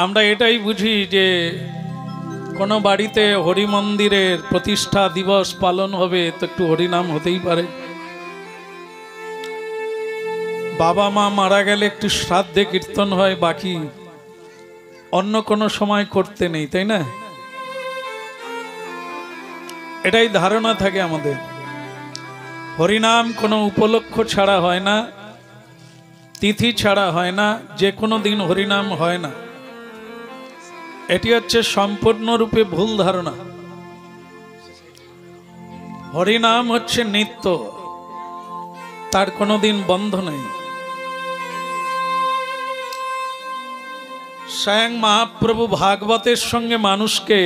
আমরা এটাই বুঝি যে কোনো বাড়িতে হরি মন্দিরের প্রতিষ্ঠা দিবস পালন হবে তো একটু হরিনাম হতেই পারে। বাবা মা মারা গেলে একটু শ্রাদ্ধে কীর্তন হয়, বাকি অন্য কোনো সময় করতে নেই, তাই না? এটাই ধারণা থাকে আমাদের। হরিনাম কোনো উপলক্ষ ছাড়া হয় না, তিথি ছাড়া হয় না, যে কোনো দিন হরিনাম হয় না। এটি হচ্ছে সম্পূর্ণরূপে ভুল ধারণা। হরিনাম হচ্ছে নিত্য, তার কোনো দিন বন্ধ নেই। স্বয়ং মহাপ্রভু ভাগবতের সঙ্গে মানুষকে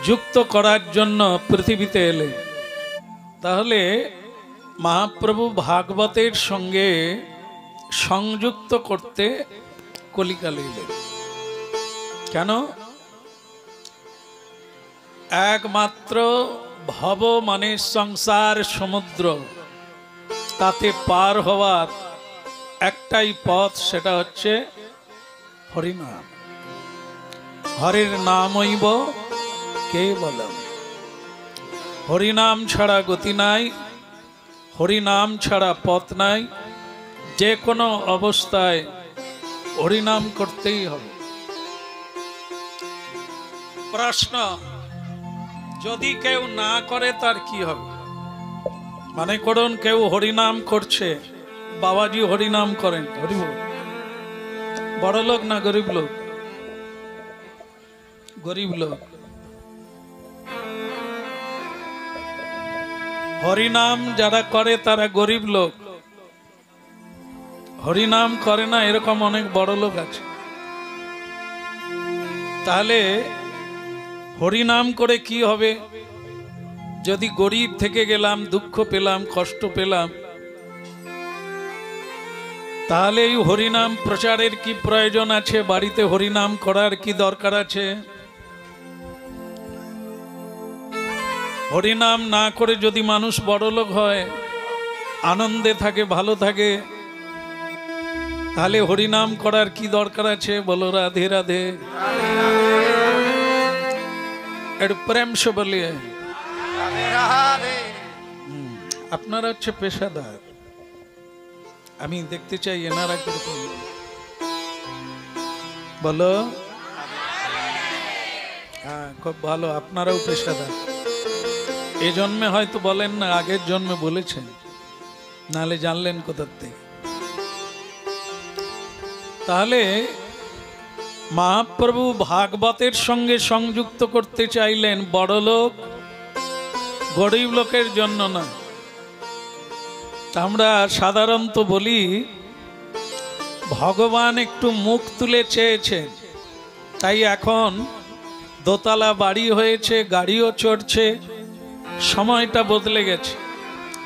যুক্ত করার জন্য পৃথিবীতে এলেন। তাহলে মহাপ্রভু ভাগবতের সঙ্গে সংযুক্ত করতে কলিকালে এলেন। কেন? একমাত্র ভব মানে সংসার সমুদ্র, তাতে পার হওয়ার একটাই পথ, সেটা হচ্ছে হরিনাম। হরির নামইব কেবলম। হরিনাম ছাড়া গতি নাই, হরিনাম ছাড়া পথ নাই। যে কোনো অবস্থায় হরিনাম করতেই হবে। প্রশ্ন, যদি কেউ না করে তার কি হবে? মানে করুন কেউ হরিনাম করছে, বাবাজি হরিনাম করেন, হরিবল। বড় লোক না গরিব লোক? গরিব লোক। হরিনাম যারা করে তারা গরিব লোক। হরিনাম করে না এরকম অনেক বড় লোক আছে। তাহলে হরিনাম করে কি হবে? যদি গরিব থেকে গেলাম, দুঃখ পেলাম, কষ্ট পেলাম, তাহলে এই হরিনাম প্রচারের কি প্রয়োজন আছে? বাড়িতে হরিনাম করার কি দরকার আছে? হরিনাম না করে যদি মানুষ বড়লোক হয়, আনন্দে থাকে, ভালো থাকে, তাহলে হরিনাম করার কি দরকার আছে? বলো রাধে রাধে। একটু প্রেম সে বলিয়ে। আপনারা হচ্ছে পেশাদার, আমি দেখতে চাই এনারা কিরকম। বলো। হ্যাঁ, খুব ভালো, আপনারাও পেশাদার। এই জন্মে হয়তো বলেন না, আগের জন্মে বলেছেন, নাহলে জানলেন কোথার থেকে। তাহলে মহাপ্রভু ভাগবতের সঙ্গে সংযুক্ত করতে চাইলেন বড় লোক গরিব লোকের জন্য না। আমরা সাধারণত বলি ভগবান একটু মুখ তুলে চেয়েছেন, তাই এখন দোতলা বাড়ি হয়েছে, গাড়িও চড়ছে, সময়টা বদলে গেছে,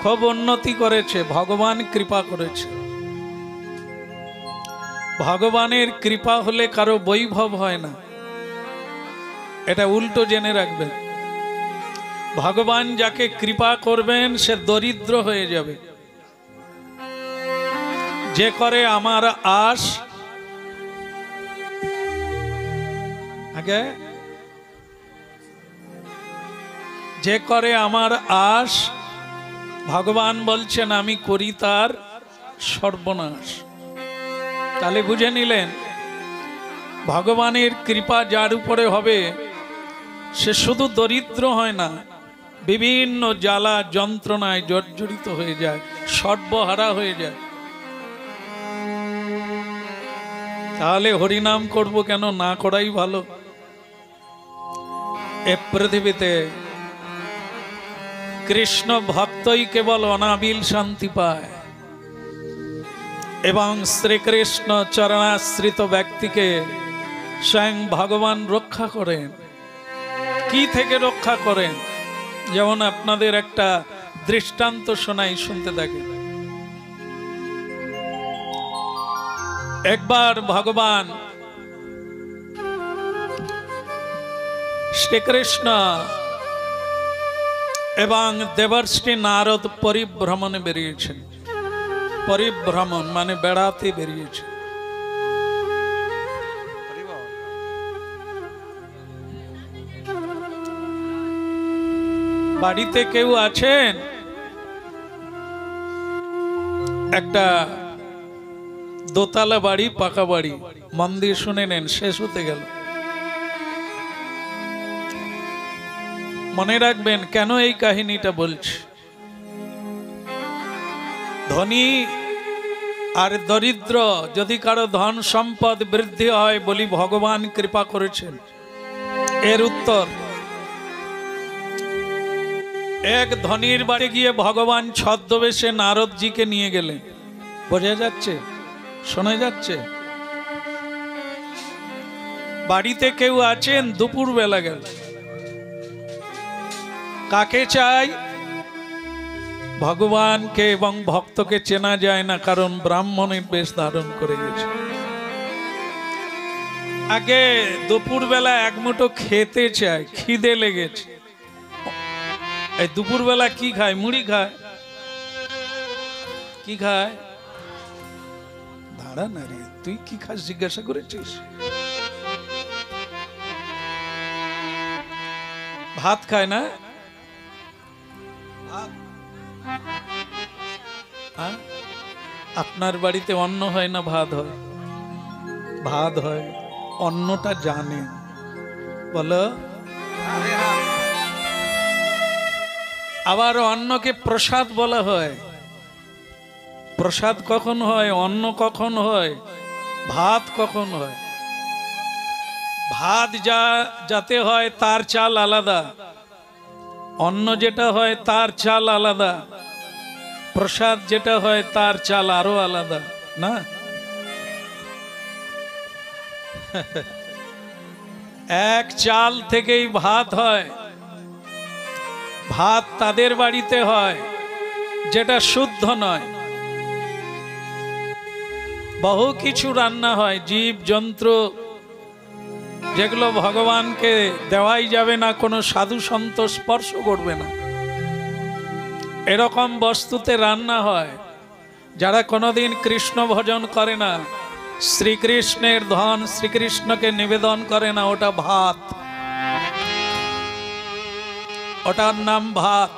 খুব উন্নতি করেছে, ভগবান কৃপা করেছে। ভগবানের কৃপা হলে কারো বৈভব হয় না, এটা উল্টো জেনে রাখবেন। ভগবান যাকে কৃপা করবেন সে দরিদ্র হয়ে যাবে। যে করে আমার আশ, আগে যে করে আমার আশ, ভগবান বলছেন আমি করি তার সর্বনাশ। তাহলে বুঝে নিলেন, ভগবানের কৃপা যার উপরে হবে সে শুধু দরিদ্র হয় না, বিভিন্ন জ্বালা যন্ত্রণায় জর্জরিত হয়ে যায়, সর্বহারা হয়ে যায়। তাহলে হরিনাম করব কেন? না করাই ভালো। এ পৃথিবীতে কৃষ্ণ ভক্তই কেবল অনাবিল শান্তি পায়, এবং শ্রীকৃষ্ণ চরণাশ্রিত ব্যক্তিকে স্বয়ং ভগবান রক্ষা করেন। কি থেকে রক্ষা করেন? যেমন আপনাদের একটা দৃষ্টান্ত শোনাই, শুনতে থাকেন। একবার ভগবান শ্রীকৃষ্ণ এবং দেবর্ষি নারদ পরিভ্রমণে বেরিয়েছেন। পরিভ্রমণ মানে বেড়াতে বেরিয়েছে। বাড়িতে কেউ আছেন? একটা দোতলা বাড়ি, পাকা বাড়ি, মন দিয়ে শুনে নেন, শেষ হতে গেল। মনে রাখবেন কেন এই কাহিনীটা বলছি। ধনী আর দরিদ্র, যদি কারো ধন সম্পদ বৃদ্ধি হয় বলি ভগবান কৃপা করেছেন, এর উত্তর এক ধনীর বাড়ি গিয়ে ভগবান ছদ্মবেশে নারদজিকে নিয়ে গেলেন। বোঝা যাচ্ছে? শোনা যাচ্ছে? বাড়িতে কেউ আছেন? দুপুর বেলা গেল। কাকে চাই? ভগবানকে এবং ভক্তকে চেনা যায় না, কারণ ব্রাহ্মণের বেশ ধারণ করে গেছে। আগে দুপুর বেলা এক মুঠো খেতে চাই, খিদে লেগেছে। এই দুপুর বেলা কি খায়? মুড়ি খায়। কি খায়? দাঁড়া না রে, তুই কি খাস জিজ্ঞাসা করেছিস? ভাত খায় না? আপনার বাড়িতে অন্ন হয় না ভাত হয়? ভাত হয়, অন্নটা জানে। বলো। আবার অন্নকে প্রসাদ বলা হয়। প্রসাদ কখন হয়? অন্ন কখন হয়? ভাত কখন হয়? ভাত যাতে হয় তার চাল আলাদা, অন্ন যেটা হয় তার চাল আলাদা, প্রসাদ যেটা হয় তার চাল আরো আলাদা না? এক চাল থেকেই ভাত হয়। ভাত তাদের বাড়িতে হয় যেটা শুদ্ধ নয়। বহু কিছু রান্না হয়, জীব জন্তু যেগুলো ভগবানকে দেওয়াই যাবে না, কোনো সাধু সন্ত স্পর্শ করবে না, এরকম বস্তুতে রান্না হয়। যারা কোনোদিন কৃষ্ণ ভজন করে না, শ্রীকৃষ্ণের ধন শ্রীকৃষ্ণকে নিবেদন করে না, ওটা ভাত, ওটার নাম ভাত।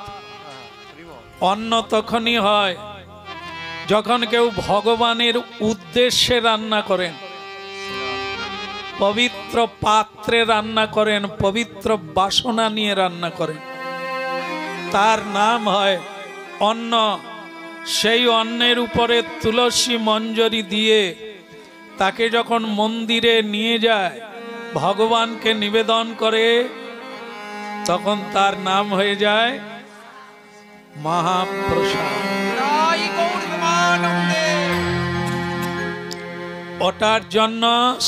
অন্ন তখনই হয় যখন কেউ ভগবানের উদ্দেশ্যে রান্না করেন, পবিত্র পাত্রে রান্না করেন, পবিত্র বাসনা নিয়ে রান্না করেন, তার নাম হয় অন্ন। সেই অন্নের উপরে তুলসী মঞ্জরি দিয়ে তাকে যখন মন্দিরে নিয়ে যায়, ভগবানকে নিবেদন করে, তখন তার নাম হয়ে যায় মহাপ্রসাদ। ওটার জন্য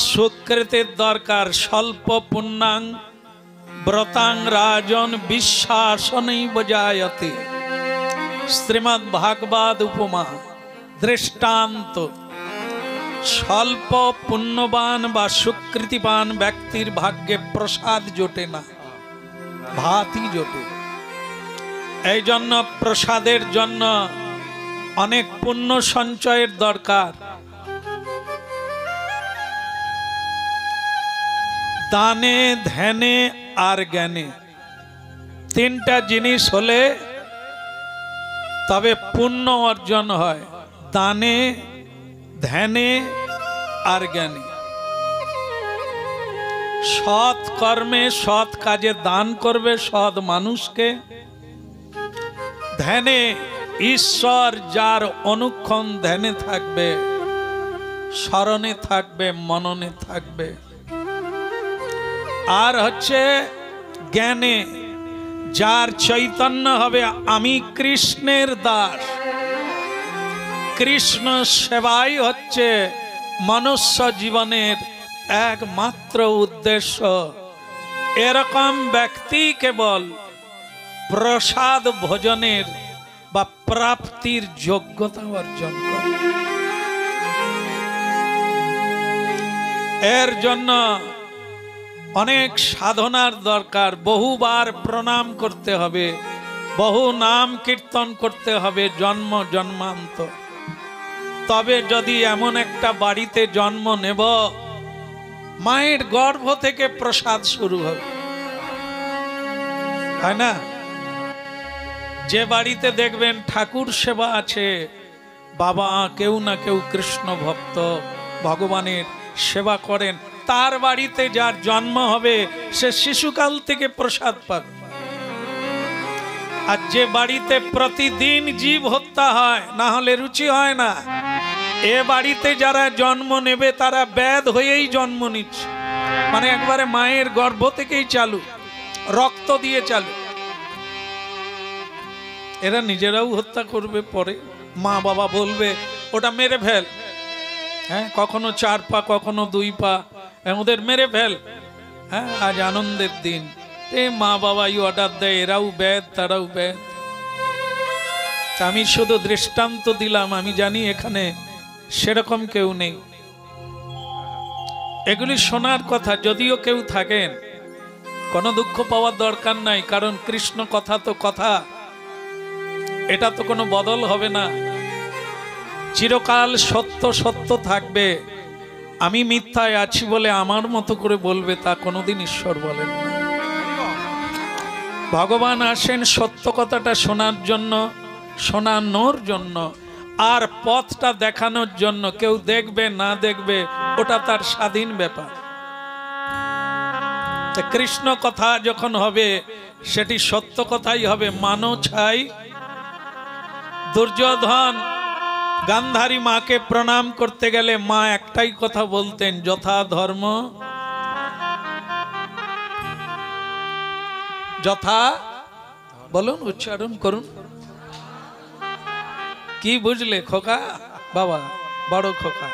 সুকৃতের দরকার। স্বল্প পুণ্যাং ব্রতাং রাজন বিশ্বাসনেই বজায়তে। শ্রীমদ্ ভাগবত উপমা দৃষ্টান্ত। স্বল্প পুণ্যবান বা সুকৃতিবান ব্যক্তির ভাগ্যে প্রসাদ জোটে না, ভাতই জোটে। এই জন্য প্রসাদের জন্য অনেক পুণ্য সঞ্চয়ের দরকার। দানে, ধ্যানে আর জ্ঞানে, তিনটা জিনিস হলে তবে পুণ্য অর্জন হয়। দানে, ধ্যানে আর জ্ঞানে। সৎ কর্মে, সৎ কাজে দান করবে সৎ মানুষকে। ধ্যানে ঈশ্বর যার অনুক্ষণ ধ্যানে থাকবে, স্মরণে থাকবে, মননে থাকবে। আর হচ্ছে জ্ঞানে, যার চৈতন্য হবে আমি কৃষ্ণের দাস। কৃষ্ণ সেবাই হচ্ছে মনুষ্য জীবনের একমাত্র উদ্দেশ্য। এরকম ব্যক্তি কেবল প্রসাদ ভোজনের বা প্রাপ্তির যোগ্যতা অর্জন করে। এর জন্য অনেক সাধনার দরকার। বহুবার প্রণাম করতে হবে, বহু নাম কীর্তন করতে হবে জন্ম জন্মান্তর। তবে যদি এমন একটা বাড়িতে জন্ম নেব, মায়ের গর্ভ থেকে প্রসাদ শুরু হবে, হয় না? যে বাড়িতে দেখবেন ঠাকুর সেবা আছে, বাবা কেউ না কেউ কৃষ্ণ ভক্ত ভগবানের সেবা করেন, তার বাড়িতে যার জন্ম হবে সে শিশুকাল থেকে প্রসাদ পাবে। আর যে বাড়িতে প্রতিদিন জীব হত্যা হয়, না হলে রুচি হয় না, এ বাড়িতে যারা জন্ম নেবে তারা ব্যাধ হয়েই জন্ম নিচ্ছে, মানে একবারে মায়ের গর্ভ থেকেই চালু, রক্ত দিয়ে চালু। এরা নিজেরাও হত্যা করবে, পরে মা বাবা বলবে ওটা মেরে ফেল, হ্যাঁ, কখনো 4 পা কখনো 2 পা, ওদের মেরে ফেল। হ্যাঁ, আজ আনন্দের দিন, এ মা বাবাই অর্ডার দেয়, এরাও ব্যাধ তারাও ব্যাধ। আমি শুধু দৃষ্টান্ত দিলাম, আমি জানি এখানে সেরকম কেউ নেই। এগুলি শোনার কথা, যদিও কেউ থাকেন কোনো দুঃখ পাওয়ার দরকার নাই, কারণ কৃষ্ণ কথা তো কথা, এটা তো কোনো বদল হবে না, চিরকাল সত্য সত্য থাকবে। আমি মিথ্যায় আছি বলে আমার মতো করে বলবে তা কোনোদিন ঈশ্বর বলেন না। ভগবান আসেন সত্য কথাটা শোনার জন্য, শোনানোর জন্য, আর পথটা দেখানোর জন্য। কেউ দেখবে না দেখবে ওটা তার স্বাধীন ব্যাপার। কৃষ্ণ কথা যখন হবে সেটি সত্য কথাই হবে। মানো ছাই, দুর্যোধন গান্ধারী মাকে প্রণাম করতে গেলে মা একটাই কথা বলতেন, যথা ধর্ম যথা, বলুন উচ্চারণ করুন। কি বুঝলে খোকা? বাবা বড় খোকা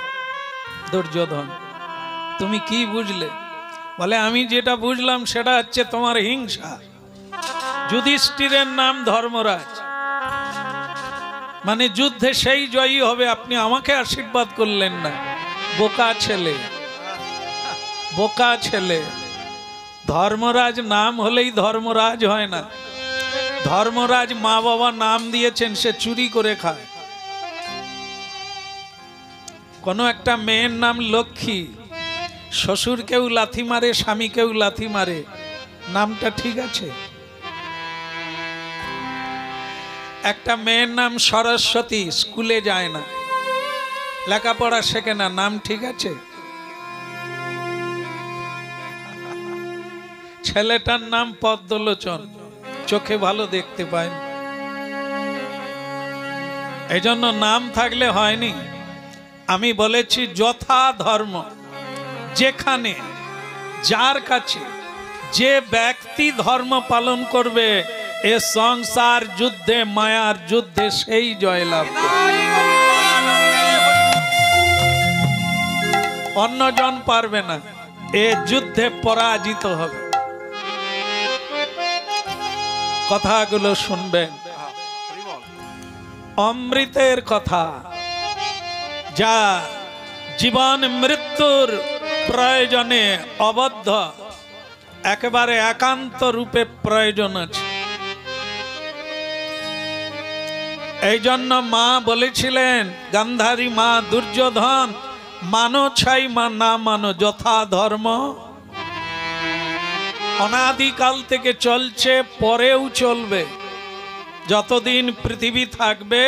দুর্যোধন, তুমি কি বুঝলে? বলে আমি যেটা বুঝলাম সেটা হচ্ছে তোমার হিংসা। যুধিষ্ঠিরের নাম ধর্মরাজ, মানে যুদ্ধে সেই জয়ী হবে, আপনি আমাকে আশীর্বাদ করলেন না। বোকা ছেলে, বোকা ছেলে। ধর্মরাজ নাম হলেই ধর্মরাজ হয় না। ধর্মরাজ মা বাবা নাম দিয়েছেন, সে চুরি করে খায়। কোন একটা মেয়ের নাম লক্ষ্মী, শ্বশুরকেও লাথি মারে, স্বামীকেও লাথি মারে, নামটা ঠিক আছে? একটা মেয়ের নাম সরস্বতী, স্কুলে যায় না, লেখাপড়া শেখে না, নাম ঠিক আছে? ছেলেটার নাম পদ্মলোচন, চোখে ভালো দেখতে পায় না, এই জন্য নাম থাকলে হয়নি। আমি বলেছি যথা ধর্ম, যেখানে যার কাছে যে ব্যক্তি ধর্ম পালন করবে, এ সংসার যুদ্ধে মায়ার যুদ্ধে সেই জয়লাভ করবে, অন্যজন পারবে না, এ যুদ্ধে পরাজিত হবে। কথাগুলো শুনবেন, অমৃতের কথা, যা জীবন মৃত্যুর প্রয়োজনে অবদ্ধ, একেবারে একান্ত রূপে প্রয়োজন আছে। এই জন্য মা বলেছিলেন, গান্ধারী মা, দুর্যোধন মানো ছাই মা না মানো, যথা ধর্ম অনাদিকাল থেকে চলছে, পরেও চলবে। যতদিন পৃথিবী থাকবে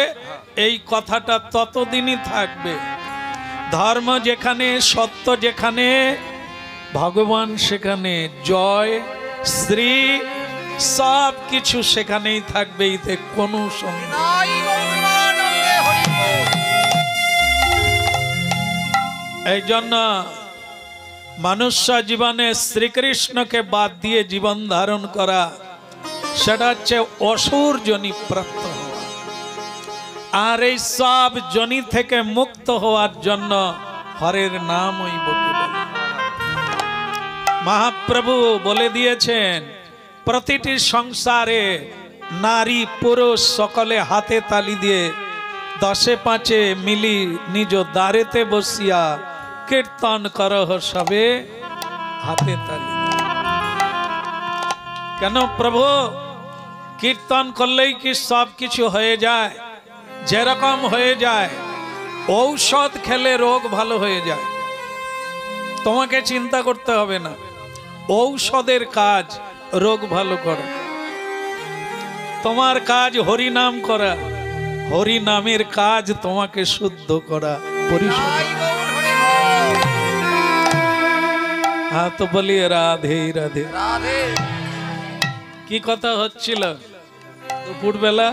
এই কথাটা ততদিনই থাকবে। ধর্ম যেখানে, সত্য যেখানে, ভগবান সেখানে, জয় শ্রী সব কিছু সেখানেই থাকবে, এতে কোনো সন্দেহ। এই জন্য মনুষ্য জীবনে শ্রীকৃষ্ণকে বাদ দিয়ে জীবন ধারণ করা, সেটা হচ্ছে অসুর জনি প্রাপ্ত হওয়া। আর এই সব জনি থেকে মুক্ত হওয়ার জন্য হরের নাম ওই বকে বলে। মহাপ্রভু বলে দিয়েছেন, প্রতিটি সংসারে নারী পুরুষ সকলে হাতে তালি দিয়ে 10-5 মিলি নিজ দ্বারেতে বসিয়া কীর্তন করহ সবে হাতে তালি। কেন প্রভু? কীর্তন করলেই কি সব কিছু হয়ে যায়? যেরকম হয়ে যায়, ঔষধ খেলে রোগ ভালো হয়ে যায়, তোমাকে চিন্তা করতে হবে না। ঔষধের কাজ রোগ ভালো করে। তোমার কাজ হরি নাম করা, হরি নামের কাজ তোমাকে শুদ্ধ করা, পরিশুদ্ধ। হ্যাঁ, তো বলি রাধে রাধে রাধে। কি কথা হচ্ছিল দুপুর বেলা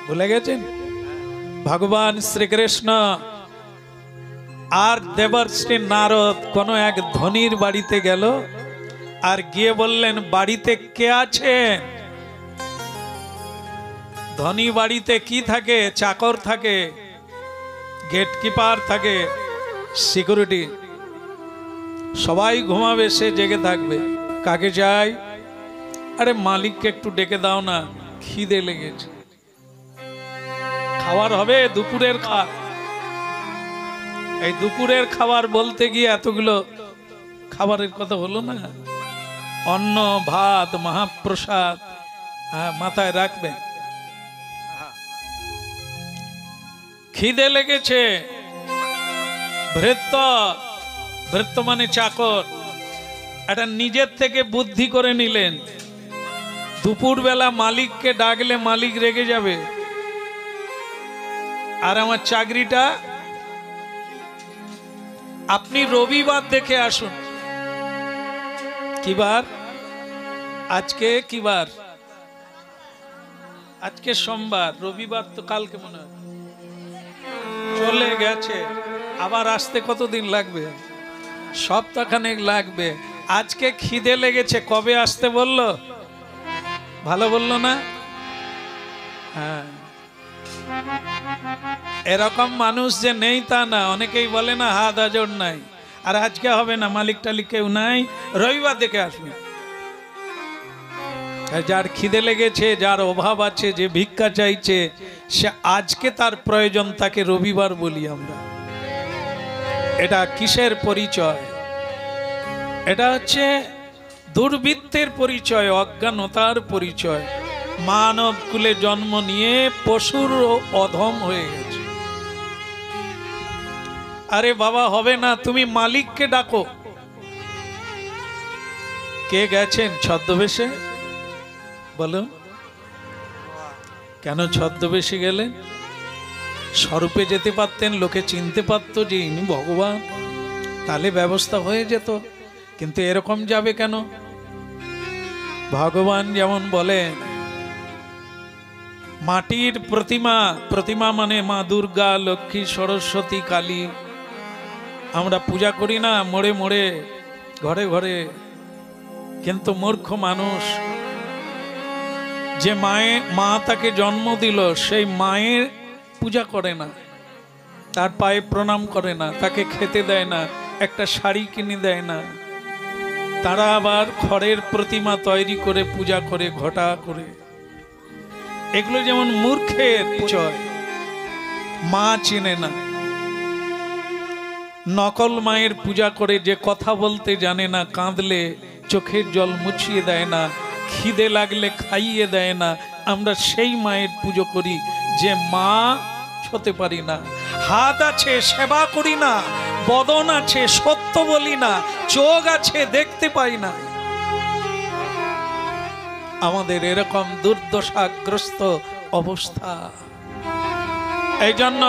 ভুলে গেছেন? ভগবান শ্রীকৃষ্ণ আর দেবর্ষি নারদ কোন এক ধনীর বাড়িতে গেল, আর গিয়ে বললেন, বাড়িতে কে আছে? ধনী বাড়িতে কি থাকে? চাকর থাকে, গেটকিপার থাকে, সিকিউরিটি। সবাই ঘুমাবে, সে জেগে থাকবে। কাকে চাই? আরে মালিককে একটু ডেকে দাও না, খিদে লেগেছে, খাবার হবে, দুপুরের খাবার। এই দুপুরের খাবার বলতে গিয়ে এতগুলো খাবারের কথা হলো না। অন্ন, ভাত, মহাপ্রসাদ, মাথায় রাখবেন। খিদে লেগেছে। ভৃত্য, ভৃত্য মানে চাকর, এটা নিজের থেকে বুদ্ধি করে নিলেন। দুপুরবেলা মালিককে ডাকলে মালিক রেগে যাবে, আর আমার চাকরিটা আপনি রবিবার দেখে আসুন। কি বার? আজকে কি বার? আজকে সোমবার, রবিবার তো কালকে মনে হয় চলে গেছে। আবার আসতে কতদিন লাগবে? সপ্তাহখানেক লাগবে। আজকে খিদে লেগেছে, কবে আসতে বললো? ভালো বললো না? হ্যাঁ, এরকম মানুষ যে নেই তা না। অনেকেই বলে না হাত আজর নাই, আর আজকে হবে না, মালিক টালিক কেউ নাই, রবিবার দেখে আসবে। যার খিদে লেগেছে, যার অভাব আছে, যে ভিক্ষা চাইছে, সে আজকে তার প্রয়োজন, তাকে রবিবার বলি আমরা। এটা কিসের পরিচয়? এটা হচ্ছে দুর্বৃত্তের পরিচয়, অজ্ঞানতার পরিচয়। মানব কুলে জন্ম নিয়ে পশুর অধম হয়ে গেছে। আরে বাবা, হবে না, তুমি মালিককে ডাকো। কে গেছেন ছদ্মবেশে? বলুন, কেন ছদ্মবেশে গেলেন? স্বরূপে যেতে পারতেন, লোকে চিনতে পারতো যে ইনি ভগবান, তাহলে ব্যবস্থা হয়ে যেত। কিন্তু এরকম যাবে কেন? ভগবান যেমন বলেন, মাটির প্রতিমা, প্রতিমা মানে মা দুর্গা, লক্ষ্মী, সরস্বতী, কালী, আমরা পূজা করি না মোড়ে মোড়ে, ঘরে ঘরে। কিন্তু মূর্খ মানুষ, যে মা তাকে জন্ম দিল, সেই মায়ের পূজা করে না, তার পায়ে প্রণাম করে না, তাকে খেতে দেয় না, একটা শাড়ি কিনে দেয় না। তারা আবার খড়ের প্রতিমা তৈরি করে পূজা করে, ঘটা করে। এগুলো যেমন মূর্খের পরিচয়। মা চেনে না, নকল মায়ের পূজা করে, যে কথা বলতে জানে না, কাঁদলে চোখের জল মুছিয়ে দেয় না, খিদে লাগলে খাইয়ে দেয় না। আমরা সেই মায়ের পুজো করি যে মা হতে পারি না। হাত আছে, সেবা করি না, বদন আছে, সত্য বলি না, চোখ আছে, দেখতে পাই না। আমাদের এরকম দুর্দশাগ্রস্ত অবস্থা। এই জন্য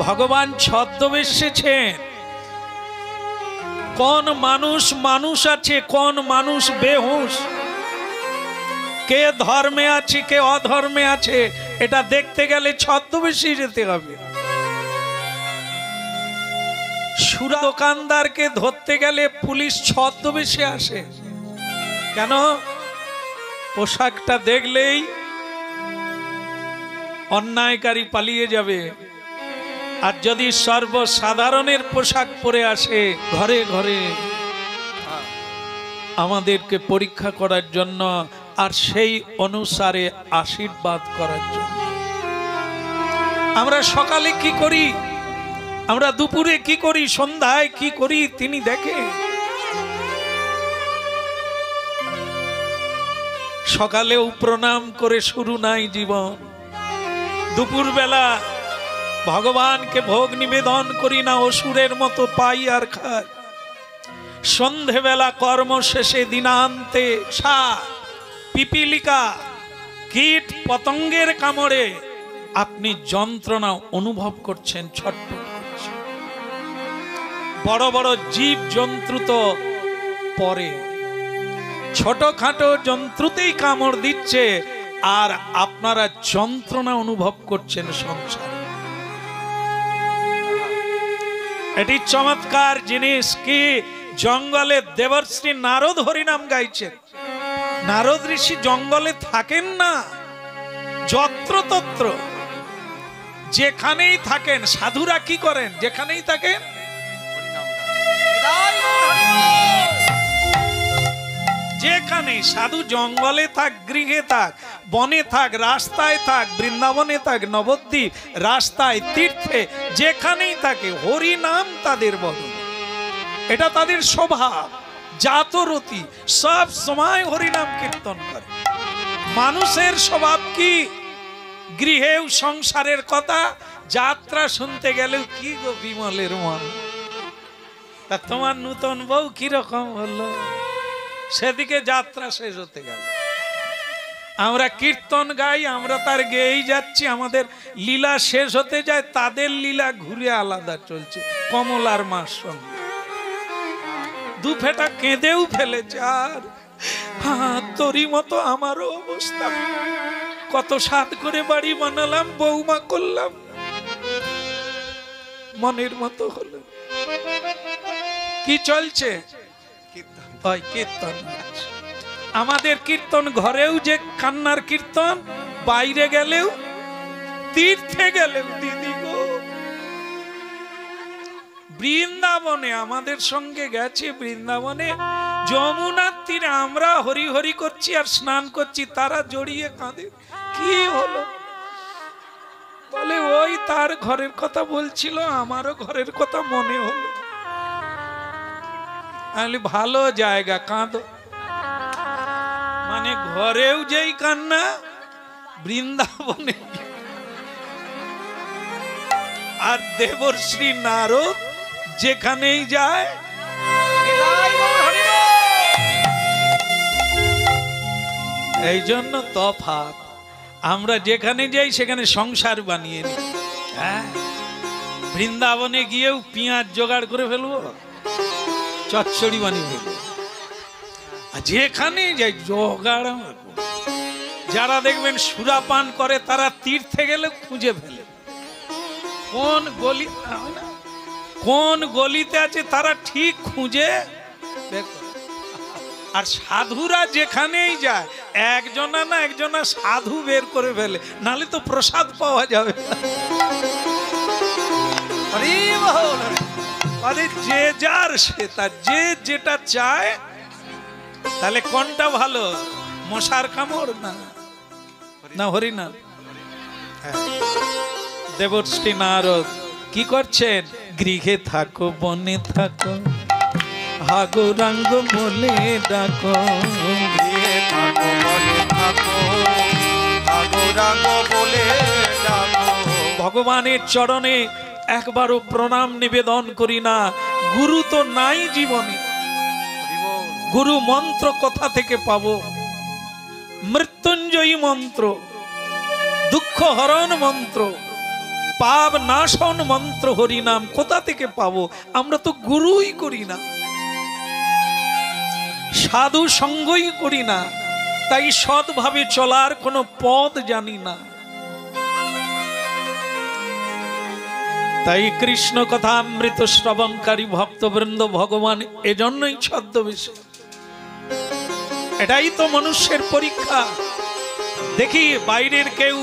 ভগবান ছদ্মবেশেছেন। কোন মানুষ মানুষ আছে, কোন মানুষ বেহুশ, কে ধর্মে আছে, কে অধর্মে আছে, এটা দেখতে গেলে ছদ্মবেশে যেতে হবে। সুরা দোকানদারকে ধরতে গেলে পুলিশ ছদ্মবেশে আসে। কেন? পোশাকটা দেখলেই অন্যায়কারী পালিয়ে যাবে। আর যদি সর্বসাধারণের পোশাক পরে আসে, ঘরে ঘরে আমাদেরকে পরীক্ষা করার জন্য, আর সেই অনুসারে আশীর্বাদ করার জন্য। আমরা সকালে কি করি, আমরা দুপুরে কি করি, সন্ধ্যায় কি করি, তিনি দেখে। সকালেও প্রণাম করে শুরু নাই জীবন। দুপুর বেলা ভগবানকে ভোগ নিবেদন করি না, অসুরের মতো পাই আর খাই। সন্ধেবেলা কর্ম শেষে দিনান্তে পিপিলিকা কীট পতঙ্গের কামড়ে আপনি যন্ত্রণা অনুভব করছেন, ছটফট করছেন। বড় বড় জীব জন্তু তো পরে, ছোটখাটো জন্তুতেই কামড় দিচ্ছে, আর আপনারা যন্ত্রণা অনুভব করছেন সংসারে। এটি চমৎকার জিনিস। কি জঙ্গলে দেবর্ষি নারদ হরিনাম গাইছেন। নারদ ঋষি জঙ্গলে থাকেন না, যত্রতত্র যেখানেই থাকেন। সাধুরা কি করেন? যেখানেই থাকেন যেখানে সাধু জঙ্গলে থাক, গৃহে থাক, বনে থাক, রাস্তায় থাক, বৃন্দাবনে থাক, নবদ্বীপ, রাস্তায়, তীর্থে, যেখানেই থাকে হরি নাম তাদের বদল। এটা তাদের স্বভাব, জাতরতি, সব সময় হরিনাম কীর্তন করে। মানুষের স্বভাব কি? গৃহেও সংসারের কথা, যাত্রা শুনতে গেলেও কি গো বিমলের মন, তা তোমার নূতন বউ কিরকম হলো, সেদিকে যাত্রা শেষ হতে গেল। আমরা কীর্তন গাই, আমরা তার গেয়েই যাচ্ছি, আমাদের লীলা শেষ হতে যায়, তাদের লীলা ঘুরে আলাদা চলছে। কমলার মার সঙ্গে দুফেটা কেঁদেও ফেলেছে। আর তোরই মতো আমারও অবস্থা, কত সাত করে বাড়ি বানালাম, বৌমা করলাম, মনের মতো হলো। কি চলছে? কীর্তন। আমাদের কীর্তন ঘরেও যে কান্নার কীর্তন, বাইরে গেলেও, তীর্থে গেলেও। দিদি গো, বৃন্দাবনে আমাদের সঙ্গে গেছে, বৃন্দাবনে যমুনার তীরে আমরা হরি হরি করছি আর স্নান করছি, তারা জড়িয়ে কাঁদে। কি হলো? বলে ওই তার ঘরের কথা বলছিল, আমারও ঘরের কথা মনে হলো। আমি ভালো জায়গা, কাঁদো। মানে ঘরেও যেই কান্না, বৃন্দাবনে। আর দেবর্ষি নারদ যেখানেই যায়, এই জন্য তফাৎ। আমরা যেখানে যাই সেখানে সংসার বানিয়ে নিই। হ্যাঁ, বৃন্দাবনে গিয়েও পেঁয়াজ জোগাড় করে ফেলবো, চচ্চড়ি বানিয়ে ফেলবো। যেখানে যাই জোগাড়। যারা দেখবেন সুরাপান করে, তারা তীর্থে গেলে খুঁজে ফেলে কোন গলিতে আছে, তারা ঠিক খুঁজে। আর সাধুরা যেখানেই যায়, একজনা না একজনা সাধু বের করে ফেলে, নাহলে তো প্রসাদ পাওয়া যাবে। যে যার সে তার, যে যেটা চায়। তাহলে কোনটা ভালো? মশার কামড় না হরিনাম? দেবর্ষি নারদ কি করছেন? গৃহে থাকো, বনে থাকো, হাগৌরাঙ্গ বলে ডাকো। গৃহে থাকো, বনে থাকো, হাগৌরাঙ্গ বলে ডাকো। ভগবানের চরণে একবারও প্রণাম নিবেদন করি না। গুরু তো নাই জীবনে। গুরু মন্ত্র কোথা থেকে পাবো? মৃত্যুঞ্জয়ী মন্ত্র, দুঃখ হরণ মন্ত্র, পাপ নাশন মন্ত্র হরিনাম কোথা থেকে পাবো? আমরা তো গুরুই করি না, সাধু সঙ্গই করি না, তাই সৎভাবে চলার কোনো পথ জানি না। তাই কৃষ্ণ কথা অমৃত শ্রবণকারী ভক্তবৃন্দ ভগবান এজন্যই ছদ্মবেশে। এটাই তো মনুষ্যের পরীক্ষা। দেখি বাইরের কেউ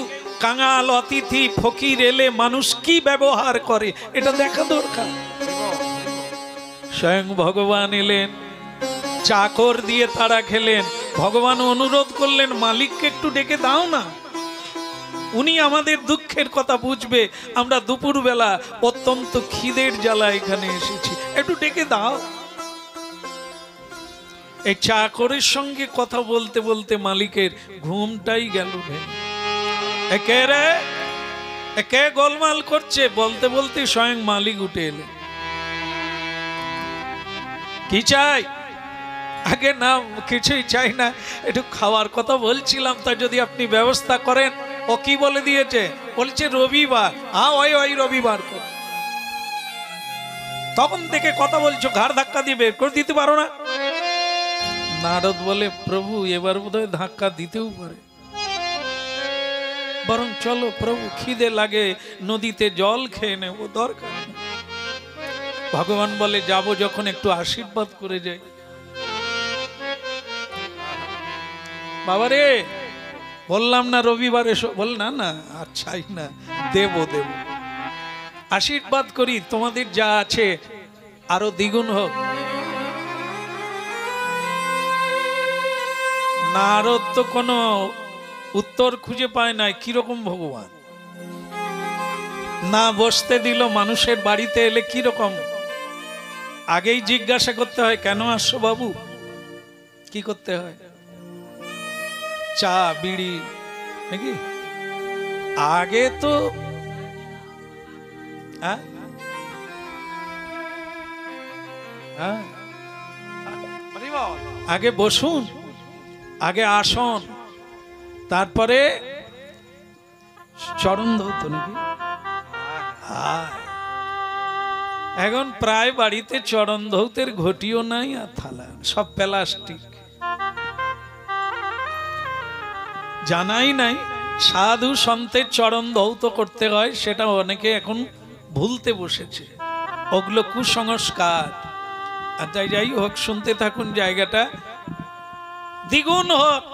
কাঙাল, অতিথি, ফকির এলে মানুষ কি ব্যবহার করে, এটা দেখা দরকার। স্বয়ং ভগবান এলেন, চাকর দিয়ে তারা খেলেন। ভগবান অনুরোধ করলেন, মালিককে একটু ডেকে দাও না, উনি আমাদের দুঃখের কথা বুঝবে। আমরা দুপুরবেলা অত্যন্ত খিদের জ্বালা এখানে এসেছি, একটু ডেকে দাও। এই চাকরের সঙ্গে কথা বলতে বলতে মালিকের ঘুমটাই গেল ভেঙে। একে রে, একে গোলমাল করছে, বলতে বলতে স্বয়ং মালিক উঠে এলেন। কি চাই? আগে না কিছুই চাই না, একটু খাওয়ার কথা বলছিলাম, তা যদি আপনি ব্যবস্থা করেন। ও কি বলে দিয়েছে, বলছে রবিবার। হ্যাঁ ওই ওই রবিবার কর। তখন থেকে কথা বলছো, ঘাড় ধাক্কা দিয়ে বের করে দিতে পারো না? নারদ বলে, প্রভু এবার বোধহয় ধাক্কা দিতেও পারে, বরং চলো প্রভু খিদে লাগে, নদীতে জল খেয়ে নেব, দরকার নেই। ভগবান বলে, যাব যখন একটু আশীর্বাদ করে যাই। বাবারে বললাম না রবিবার এসো, বল না না আর চাই না, দেব দেব, আশীর্বাদ করি, তোমাদের যা আছে আরো দ্বিগুণ হোক। নারদ তো কোনো উত্তর খুঁজে পায় না, কিরকম ভগবান, না বসতে দিল মানুষের বাড়িতে এলে কিরকম। আগেই জিজ্ঞাসা করতে হয়, কেন আসছো বাবু, কি করতে হয়, চা বিড়ি নাকি? আগে তো আগে বসুন, আগে আসন, তারপরে চরণ ধৌত নাকি? এখন প্রায় বাড়িতে চরণ ধৌতের ঘটিও নাই আর থালা, সব প্লাস্টিক। জানাই নাই সাধু সন্তের চরণ ধৌত করতে হয়, সেটা অনেকে এখন ভুলতে বসেছে। ওগুলো কুসংস্কার। আর যাই হোক, শুনতে থাকুন, জায়গাটা দ্বিগুণ হোক।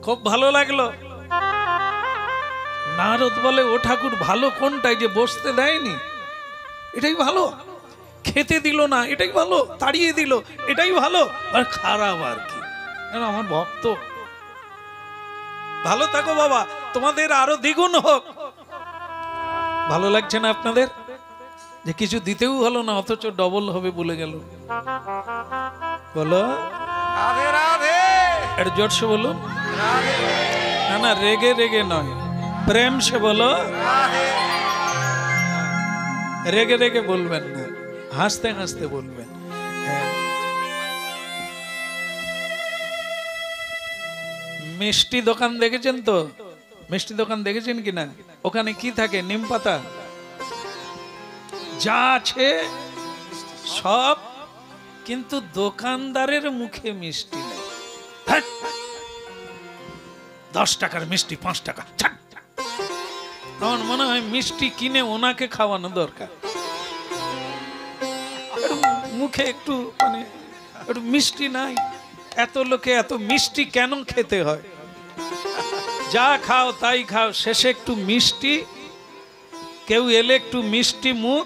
খুব ভালো লাগলো। নারদ বলে, ও ঠাকুর ভালো কোনটাই, যে বসতে দেয়নি এটাই ভালো, খেতে দিল না এটাই ভালো, তাড়িয়ে দিল এটাই ভালো, আর খারাপ আর কি? আমার ভক্ত, ভালো থাকো বাবা, তোমাদের আরো দ্বিগুণ হোক। ভালো লাগছে না আপনাদের, যে কিছু দিতেও হলো না অথচ ডবল হবে বলে গেল? বলো রাধে রাধে, একটু জোরসে বলো। না না, রেগে রেগে নয়, প্রেম সে বলো। রেগে রেগে বলবেন না, হাসতে হাসতে বলবেন। মিষ্টি দোকান দেখেছেন তো? মিষ্টি দোকান দেখেছেন কিনা? ওখানে কি থাকে? নিম পাতা, যা আছে সব, কিন্তু দোকানদারের মুখে মিষ্টি নেই। 10 টাকার মিষ্টি 5 টাকা। আমার মনে হয় মিষ্টি কিনে ওনাকে খাওয়ানো দরকার। মুখে একটু মানে একটু মিষ্টি নাই, এত লোকে এত মিষ্টি কেন খেতে হয়? যা খাও তাই খাও, শেষে একটু মিষ্টি, কেউ এলে একটু মিষ্টি মুখ,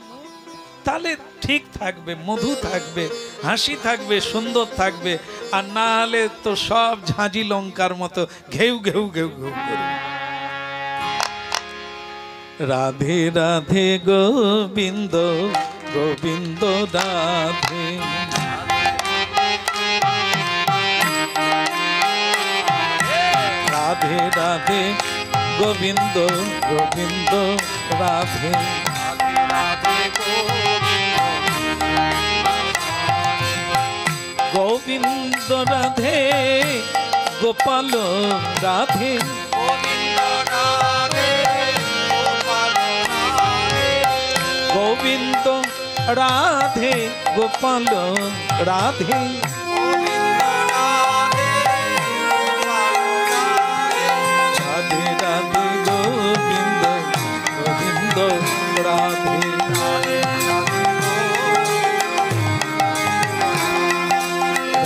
তাহলে ঠিক থাকবে, মধু থাকবে, হাসি থাকবে, সুন্দর থাকবে। আর না হলে তো সব ঝাঁঝি লঙ্কার মতো ঘেউ ঘেউ ঘেউ ঘেউ করে। রাধে রাধে গোবিন্দ গোবিন্দ রাধে, রাধে রাধে গোবিন্দ গোবিন্দ রাধে, গোবিন্দ রাধে গোপাল রাধে, গোবিন্দ রাধে গোপাল রাধে, রাধে রাধে গোবিন্দ গোবিন্দ রাধে,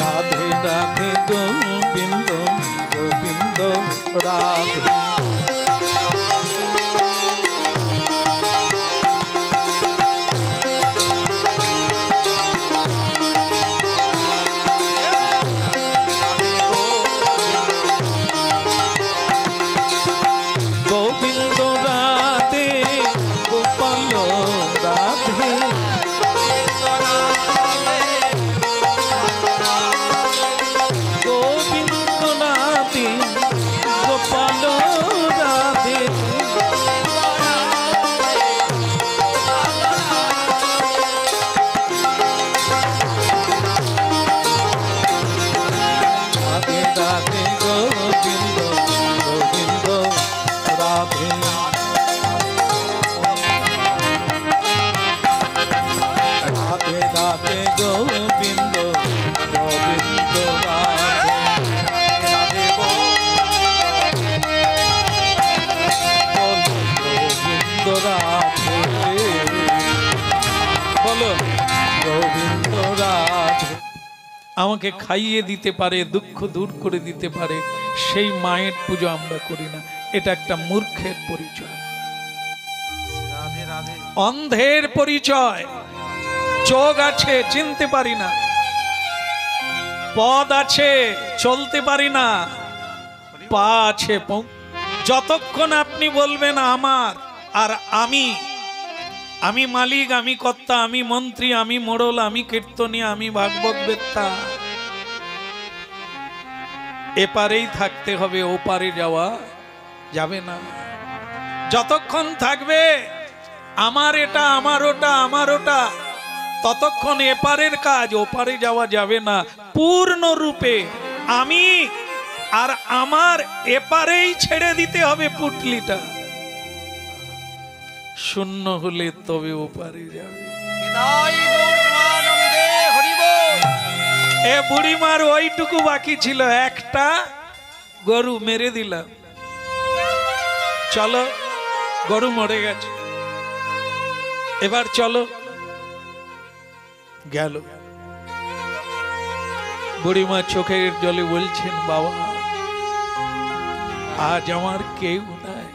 রাধে রাধে গোবিন্দ গোবিন্দ রাধে। গোপাল এ রাধে গোবিন্দ গোবিন্দ রাধে রাধে গোবিন্দ রাধে বলো গোবিন্দ রাধে। আমাকে খাইয়ে দিতে পারে, দুঃখ দূর করে দিতে পারে, সেই মায়ের পুজো আমরা করি না। এটা একটা মূর্খের পরিচয়, অন্ধের পরিচয়। চোখ আছে চিনতে পারি না, পদ আছে চলতে পারি না, পা আছে যতক্ষণ আপনি বলবেন আমার আর আমি মালিক, আমি কর্তা, আমি মন্ত্রী, আমি মোড়ল, আমি কীর্তনী, আমি ভাগবত বেত্তা, এপারেই থাকতে হবে, ওপারে যাওয়া যাবে না। যতক্ষণ থাকবে আমার এটা, আমার ওটা, আমার ওটা, ততক্ষণ এপারের কাজ ওপারে যাওয়া যাবে না। পূর্ণরূপে আমি আর আমার এপারেই ছেড়ে দিতে হবে পুটলিটা। শূন্য হলে তবে ওপারে যাবে। এ বুড়িমার ওইটুকু বাকি ছিল, একটা গরু মেরে দিলাম, চলো গরু মরে গেছে, এবার চলো, গেল। বুড়িমা চোখের জলে বলছেন, বাবা আজ আমার কেউ নাই,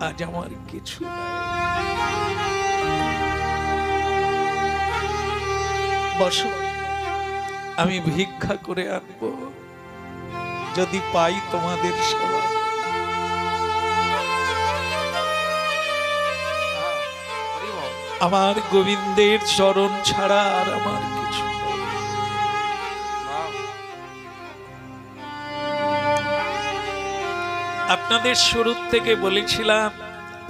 আজ আমার কিছু নাই, বসো আমি ভিক্ষা করে আনবো, যদি পাই তোমাদের সেবা। আমার গোবিন্দের চরণ ছাড়া আর আমার কিছু নেই। আপনাদের শুরু থেকে বলেছিলাম,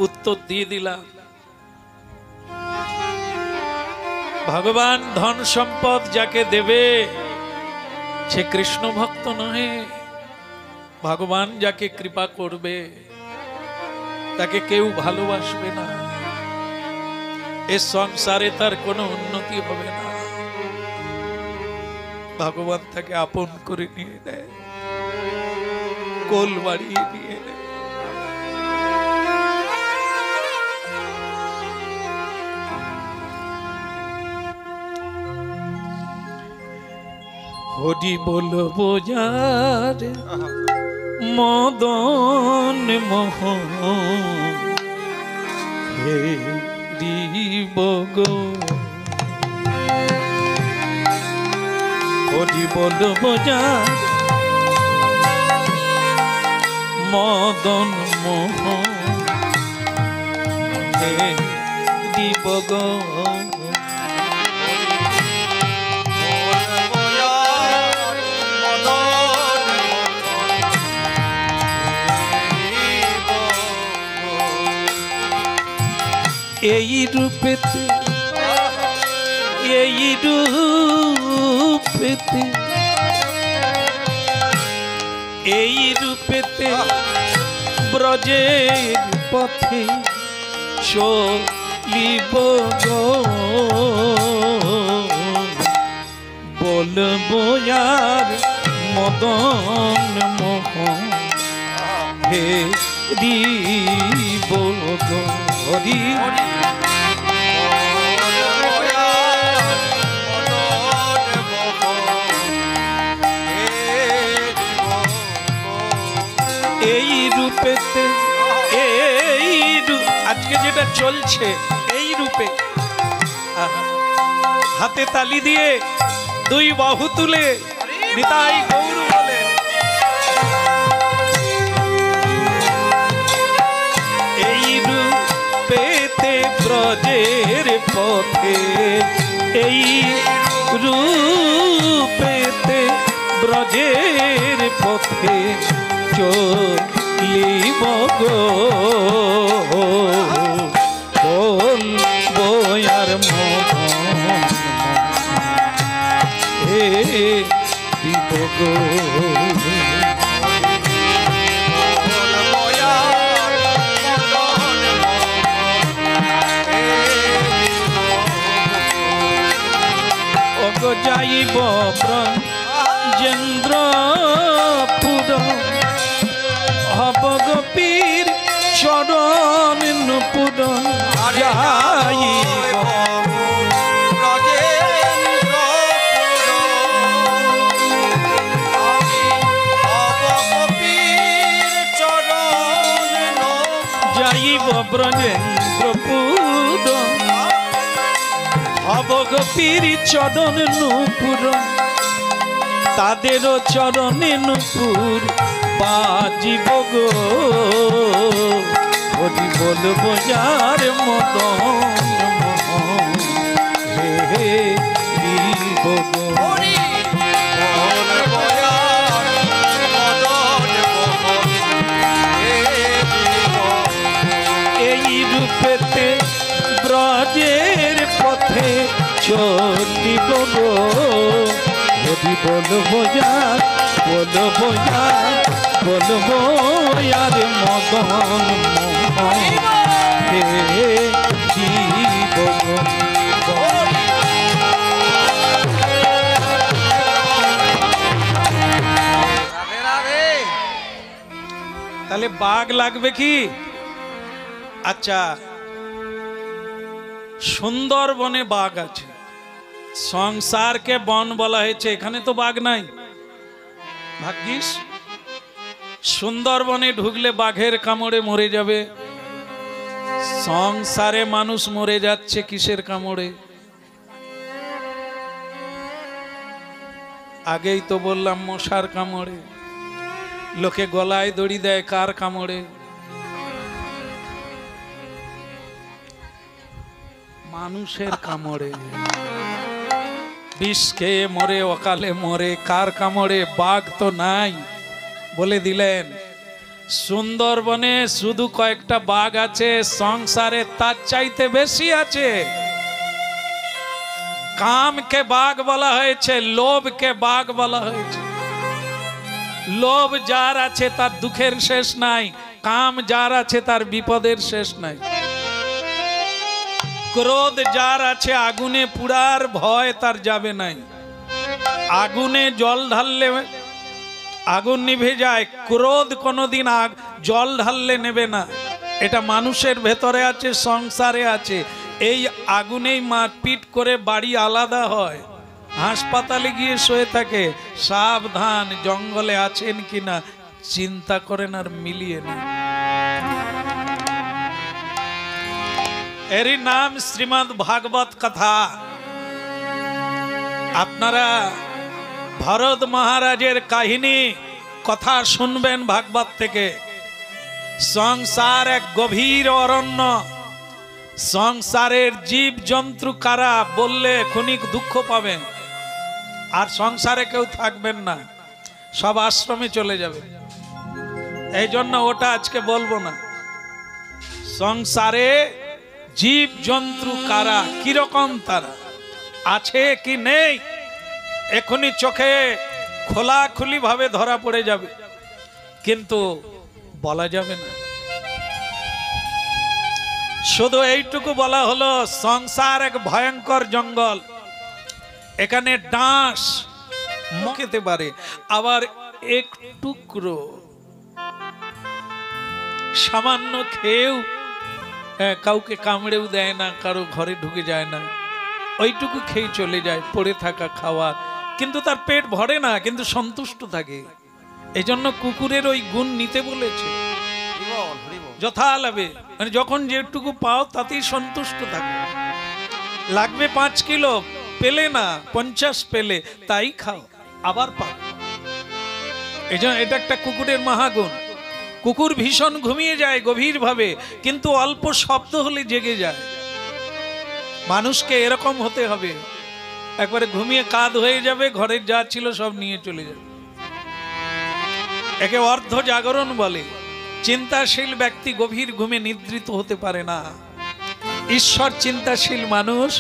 উত্তর দিয়ে দিলাম, ভগবান ধন সম্পদ যাকে দেবে সে কৃষ্ণ ভক্ত নহে। ভগবান যাকে কৃপা করবে তাকে কেউ ভালোবাসবে না, এ সংসারে তার কোনো উন্নতি হবে না। ভগবান তাকে আপন করে নিয়ে নেয়, কোল বাড়িয়ে নিয়ে নেয়। হরি বলবো যার মদন মোহন হে বগো, হরি বলবো যার মদন মোহন হে বগো, এই রূপেতে, এই রূপেতে, এই রূপেতে ব্রজের পথে চলিব গো, বলবো আর মদন মোহন হে গো, হরি এই রূপেতে, আজকে যেটা চলছে এই রূপে, হাতে তালি দিয়ে দুই বাহু তুলে নিতাই গৌর বলে, এই রূপেতে ব্রজের পথে, এই রূপেতে ব্রজের পথে চলিব গো, বলবো আর মদন হে দিব গো, গো যাইব ব্রজেন্দ্রপুর হব গো পীর চরণ নুপুর যাইব ব্রজেন্দ্রপুর হব গো পীর চরণ নুপুর তাদেরও চরণে নুপুর বাজিব গো হরি বলবো যার মদন হে হে দিব গো রূপেতে ব্রজের পথে চলিব গো হরি বলবো যার বলবো আর মদন হে দিব গো তাহলে বাঘ লাগবে কি? আচ্ছা, সুন্দরবনে বাঘ আছে, সংসারকে বন বলা হয়েছে, এখানে তো বাঘ নাই। ভাগ্যিস সুন্দরবনে ঢুকলে বাঘের কামড়ে মরে যাবে, সংসারে মানুষ মরে যাচ্ছে কিসের কামড়ে? আগেই তো বললাম মশার কামড়ে, লোকে গলায় দড়ি দেয় কার কামড়ে? মানুষের কামড়ে। বিষ খেয়ে মরে, অকালে মরে, কার কামড়ে? বাঘ তো নাই। বলে দিলেন সুন্দরবনে শুধু কয়েকটা বাঘ আছে, সংসারে তার চাইতে বেশি আছে। কামকে বাঘ বলা হয়েছে, লোভকে বাঘ বলা হয়েছে। লোভ যার আছে তার দুঃখের শেষ নাই, কাম যার আছে তার বিপদের শেষ নাই। ক্রোধ যার আছে আগুনে পুড়ার ভয় তার যাবে নাই। আগুনে জল ঢাললে আগুন নিভে যায়, ক্রোধ কোনোদিন জল ঢাললে নেবে না। এটা মানুষের ভেতরে আছে, সংসারে আছে। এই আগুনেই মারপিট করে বাড়ি আলাদা হয়, হাসপাতালে গিয়ে শুয়ে থাকে। সাবধান, জঙ্গলে আছেন কিনা চিন্তা করেন আর মিলিয়ে নেন। এরই নাম শ্রীমদ্ ভাগবত কথা। আপনারা ভরত মহারাজের কাহিনী কথা শুনবেন ভাগবত থেকে। সংসার এক গভীর অরণ্য, সংসারের জীব জন্তু কারা বললে ক্ষণিক দুঃখ পাবেন, আর সংসারে কেউ থাকবেন না, সব আশ্রমে চলে যাবে। এই জন্য ওটা আজকে বলবো না। সংসারে জীব জন্তু কারা, কিরকম তারা আছে কি নেই, এখনই চোখে খোলাখুলি ভাবে ধরা পড়ে যাবে, কিন্তু বলা যাবে না। শুধু এইটুকু বলা হলো, সংসার এক ভয়ঙ্কর জঙ্গল। এখানে ডাঁশ খেতে পারে, আবার এক টুকরো সামান্য খেয়েও কাউকে কামড়েও দেয় না, কারো ঘরে ঢুকে যায় না, ওইটুকু খেয়ে চলে যায়। পড়ে থাকা খাওয়ার, কিন্তু তার পেট ভরে না, কিন্তু সন্তুষ্ট থাকে। এই জন্য কুকুরের ওই গুণ নিতে বলেছে, যথা লাভে, মানে যখন যেটুকু পাও তাতেই সন্তুষ্ট থাকে। লাগবে 5 কিলো, পেলে না 50 পেলে, তাই খাও, আবার পাও। এই জন্য এটা একটা কুকুরের মহাগুণ। কুকুর ভীষণ ঘুমিয়ে যায় গভীর ভাবে, কিন্তু অল্প শব্দ হলে জেগে যায়। মানুষকে এরকম হতে হবে, একবারে ঘুমিয়ে কাঁদ হয়ে যাবে, ঘরের যা ছিল সব নিয়ে চলে যাবে। একে অর্ধ জাগরণ বলে। চিন্তাশীল ব্যক্তি গভীর ঘুমে নিদ্রিত হতে পারে না। ঈশ্বর চিন্তাশীল মানুষ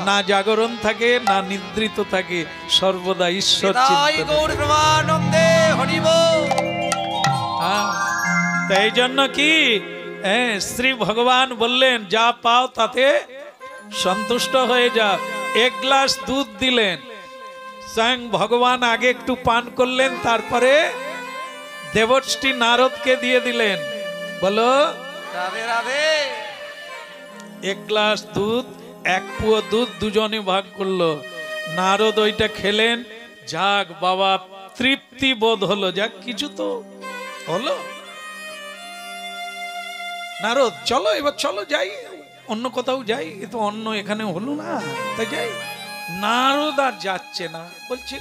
না জাগরণ থাকে না নিদ্রিত থাকে, সর্বদা ঈশ্বর এই জন্য কি শ্রী ভগবান বললেন, যা পাও তাতে সন্তুষ্ট হয়ে যাও। 1 গ্লাস দুধ দিলেন, স্বয়ং ভগবান আগে একটু পান করলেন, তারপরে দেবর্ষি নারদকে দিয়ে দিলেন। বলো রাধে রাধে। এক গ্লাস দুধ, এক পুয়ো দুধ দুজনে ভাগ করলো। নারদ ওইটা খেলেন। যাক বাবা, তৃপ্তি বোধ হলো, যাক কিছু তো হলো। নারদ চলো এবার, চলো যাই, অন্য কোথাও যাই, এ তো অন্য এখানে হলো না, তাই যাই। নারদ আর যাচ্ছে না, বলছে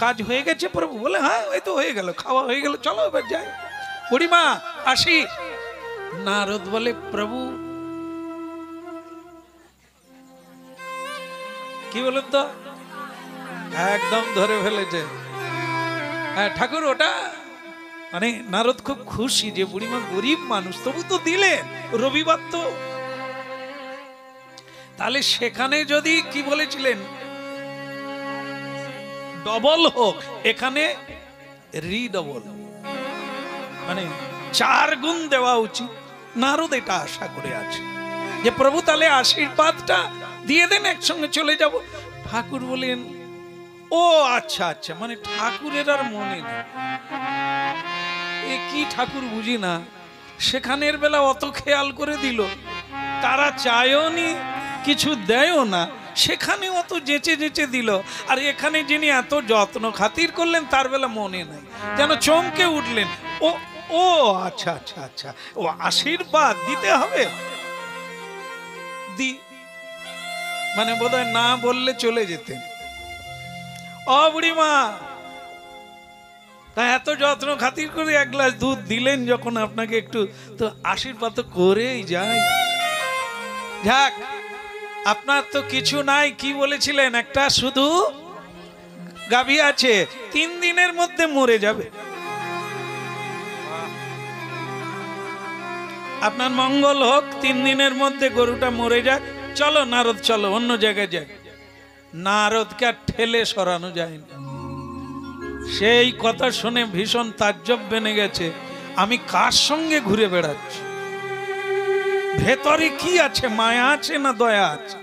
কাজ হয়ে গেছে প্রভু। বলে হ্যাঁ এই তো হয়ে গেল, খাওয়া হয়ে গেল, চলো এবার যাই, বুড়িমা আসি। নারদ বলে প্রভু কি বলেন তো, একদম ধরে ফেলেছে। হ্যাঁ ঠাকুর, ওটা মানে নারদ খুব খুশি যে বুড়িমা গরিব মানুষ, তবু তো দিলেন, রবিবার তো। তাহলে সেখানে যদি কি বলেছিলেন ডবল হোক, এখানে রিডবল, মানে 4 গুণ দেওয়া উচিত। নারদ এটা আশা করে আছে যে প্রভু তাহলে আশীর্বাদটা দিয়ে দেন, একসঙ্গে চলে যাব। ঠাকুর বলেন ও আচ্ছা আচ্ছা, মানে ঠাকুরের আর মনে নেই। এ কি ঠাকুর বুঝি না, সেখানের বেলা অত খেয়াল করে দিল, তারা চায়ও নি, কিছু দেয়ও না, সেখানে অত যেচে যেচে দিল। আর এখানে যিনি এত যত্ন খাতির করলেন তার বেলা মনে নাই, যেন চমকে উঠলেন। ও ও আচ্ছা আচ্ছা আচ্ছা, ও আশীর্বাদ দিতে হবে, দি মানে বোধহয় না বললে চলে যেতেন। ও বুড়িমা, তা এত যত্ন খাতির করে 1 গ্লাস দুধ দিলেন যখন আপনাকে, একটু তো আশীর্বাদ তো করেই যায়। যাক, আপনার তো কিছু নাই, কি বলেছিলেন একটা শুধু গাভী আছে, 3 দিনের মধ্যে মরে যাবে, আপনার মঙ্গল হোক, 3 দিনের মধ্যে গরুটা মরে যাক। চলো নারদ চলো, অন্য জায়গায় যাক। নারদকে আর ঠেলে সরানো যায় না। সেই কথা শুনে ভীষণ তাজ্জব বেনে গেছে, আমি কার সঙ্গে ঘুরে বেড়াচ্ছি, ভেতরে কি আছে, মায়া আছে না দয়া আছে?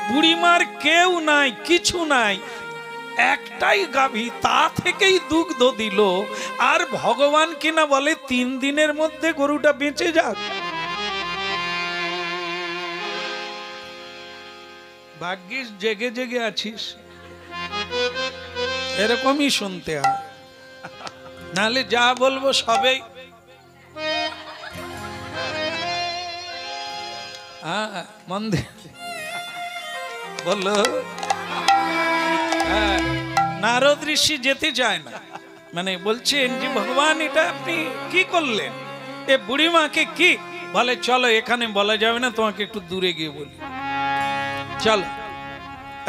বুড়িমার কেউ নাই, কিছু নাই, একটাই গাভী, তা থেকেই দুগ্ধ দিল। আর ভগবান কিনা বলে 3 দিনের মধ্যে গরুটা বেঁচে যাক। ভাগ্যিস জেগে জেগে আছিস, এরকমই শুনতে হয়, নাহলে যা বলবো সবেই মন্দির বললো। নারদ ঋষি যেতে চায় না, মানে বলছেন যে ভগবান এটা আপনি কি করলেন, এ বুড়িমাকে কি বলে, চলো এখানে বলা যাবে না, তোমাকে একটু দূরে গিয়ে বলি। চলো,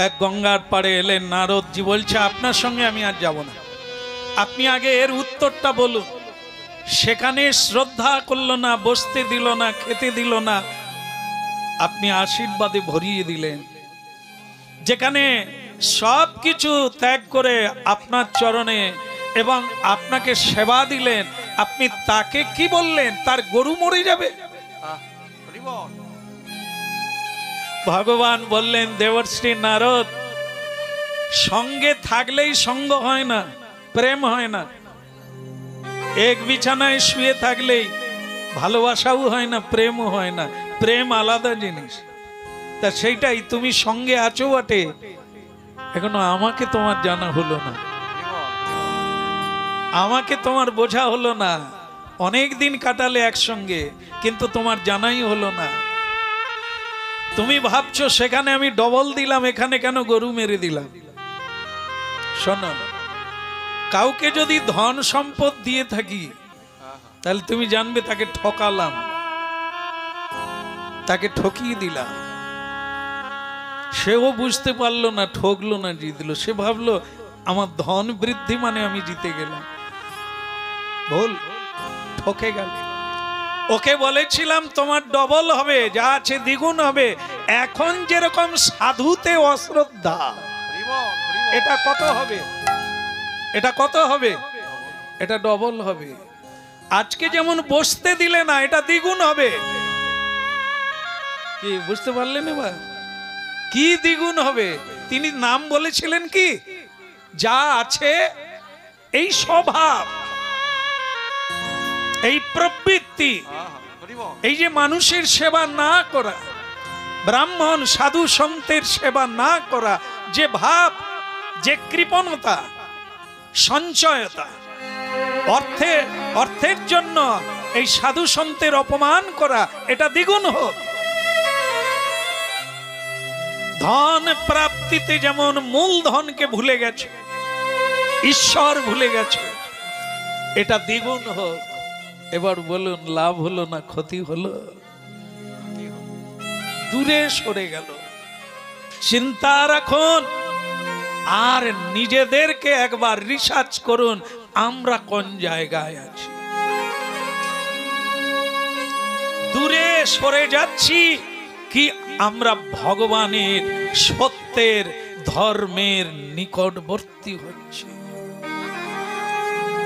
এক গঙ্গার পাড়ে এলেন। নারদজি বলছে আপনার সঙ্গে আমি আর যাব না, আপনি আগে এর উত্তরটা বলুন। সেখানে শ্রদ্ধা করলো না, বসতে দিল না, খেতে দিল না, আপনি আশীর্বাদে ভরিয়ে দিলেন। যেখানে সব কিছু ত্যাগ করে আপনার চরণে এবং আপনাকে সেবা দিলেন, আপনি তাকে কি বললেন, তার গরু মরে যাবে। ভগবান বললেন দেবর্ষি নারদ, সঙ্গে থাকলেই সঙ্গ হয় না, প্রেম হয় না। এক বিছানায় শুয়ে থাকলেই ভালোবাসাও হয় না, প্রেমও হয় না। প্রেম আলাদা জিনিস। তা সেইটাই, তুমি সঙ্গে আছো বটে, এখনো আমাকে তোমার জানা হলো না, আমাকে তোমার বোঝা হলো না। অনেক দিন কাটালে একসঙ্গে, কিন্তু তোমার জানাই হলো না। তুমি ভাবছো সেখানে আমি ডবল দিলাম, এখানে কেন গরু মেরে দিলাম। শোনো, কাউকে যদি ধন সম্পদ দিয়ে থাকি, তাহলে তুমি জানবে তাকে ঠকালাম, তাকে ঠকিয়ে দিলাম। সেও বুঝতে পারলো না, ঠকলো না, জিতলো। সে ভাবলো আমার ধন বৃদ্ধি মানে আমি জিতে গেলাম, ভুল, ঠকে গেল। ওকে বলেছিলাম তোমার ডবল হবে, যা আছে দ্বিগুণ হবে। এখন যেরকম সাধুতে অশ্রদ্ধা, এটা কত হবে, এটা কত হবে, এটা ডবল হবে। আজকে যেমন বসতে দিলে না, এটা দ্বিগুণ হবে। কি বুঝতে পারলেন এবার? কি দ্বিগুণ হবে? তিনি নাম বলেছিলেন কি যা আছে এই স্বভাব, এই প্রবৃত্তি, এই যে মানুষের সেবা না করা, ব্রাহ্মণ সাধু সন্তের সেবা না করা, যে ভাব, যে কৃপণতা, সঞ্চয়তা, অর্থের জন্য এই সাধু সন্তের অপমান করা, এটা দ্বিগুণ হোক। ধন প্রাপ্তিতে যেমন মূল ধনকে ভুলে গেছে, ঈশ্বর ভুলে গেছে, এটা দ্বিগুণ হোক। এবার বলুন, লাভ হলো না ক্ষতি হলো? দূরে সরে গেল। চিন্তা রাখুন আর নিজেদেরকে একবার রিসার্চ করুন, আমরা কোন জায়গায় আছি। দূরে সরে যাচ্ছি কি আমরা ভগবানের সত্যের ধর্মের নিকটবর্তী হচ্ছি?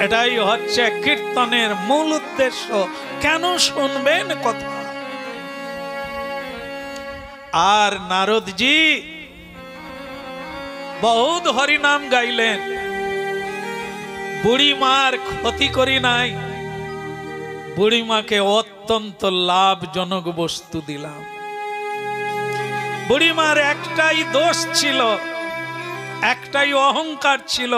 এটাই হচ্ছে কীর্তনের মূল উদ্দেশ্য। কেন শুনবেন কথা? আর নারদজি বহুত হরিনাম গাইলেন, বুড়িমার ক্ষতি করি নাই, বুড়িমাকে অত্যন্ত লাভজনক বস্তু দিলাম। বুড়িমার একটাই দোষ ছিল, একটাই অহংকার ছিল,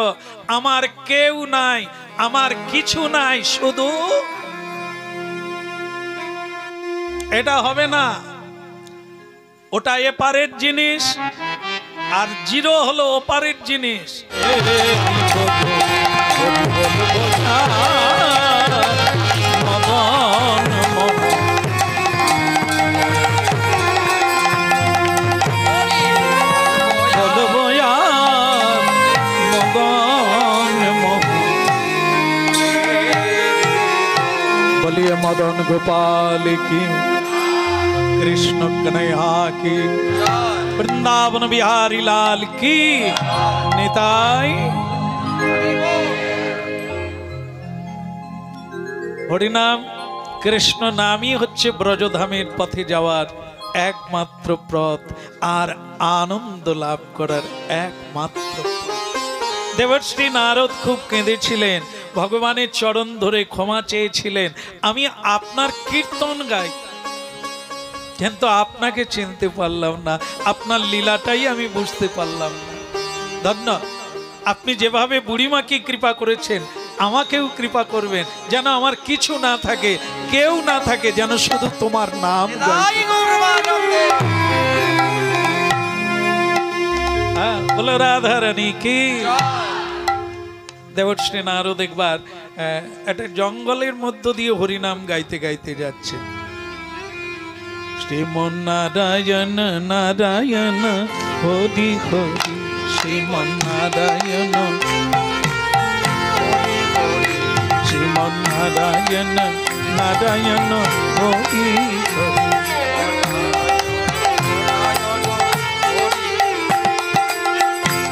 আমার কেউ নাই, আমার কিছু নাই, শুধু এটা হবে না, ওটা এপারের জিনিস, আর জিরো হলো ওপারের জিনিস। বলিয়ে মদন গোপাল কি, कृष्ण कन्हैया की, वृंदावन बिहारी लाल की निताई। হরিনাম কৃষ্ণ নামই হচ্ছে ব্রজধামের পথে যাওয়ার একমাত্র পথ আর আনন্দ লাভ করার একমাত্র পথ। দেবশ্রী নারদ খুব কেঁদেছিলেন, ভগবানের চরণ ধরে ক্ষমা চেয়েছিলেন, আমি আপনার কীর্তন গাই কিন্তু আপনাকে চিনতে পারলাম না, আপনার লীলাটাই আমি বুঝতে পারলাম না। ধন্য, আপনি যেভাবে বুড়িমাকে কৃপা করেছেন আমাকেও কৃপা করবেন, যেন আমার কিছু না থাকে, কেউ না থাকে, যেন শুধু তোমার নাম গাই। হ্যাঁ, বলো রাধা রানী কি। দেবশ্রী নারদ একবার একটা জঙ্গলের মধ্য দিয়ে হরিনাম গাইতে গাইতে যাচ্ছে। শ্রীমন নারায়ণ নারায়ণ হরি হরি, শ্রীমন নারায়ণ, শ্রীমন নারায়ণ নারায়ণ হরি হরি।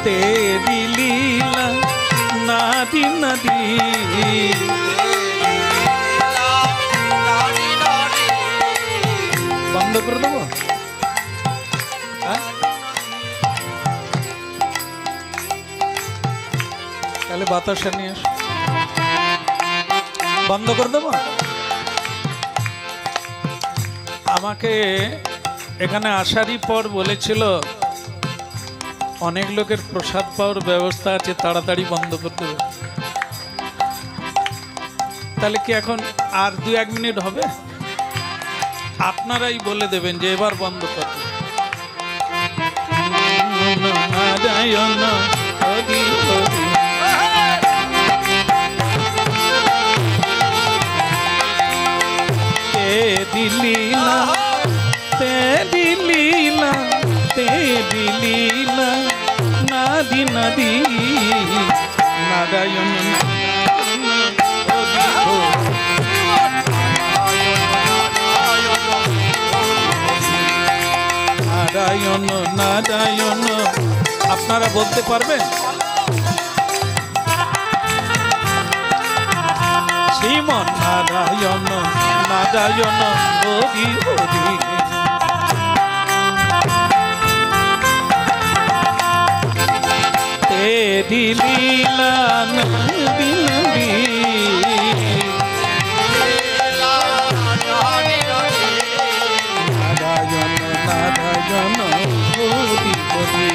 তেরি লীলা নাদি নদী, বন্ধ করে দেবো? তাহলে বাতাসা নিয়ে এসো, বন্ধ করে দেবো? আমাকে এখানে আসারই পর বলেছিল অনেক লোকের প্রসাদ পাওয়ার ব্যবস্থা আছে, তাড়াতাড়ি বন্ধ করে দেবে। তাহলে কি এখন আর 2-1 মিনিট হবে? আপনারাই বলে দেবেন যে এবার বন্ধ করতে। নারায়ণ হরি হরি, তেরি লীলা তেরি লীলা তেরি লীলা নাদি নদী, নারায়ণ নারায়ণ নারায়ণ। আপনারা বলতে পারবেন? শ্রীমন নারায়ণ নারায়ণ হরি হরি, तेरी लीला नबी नबी नारायण नारायण हरि हरि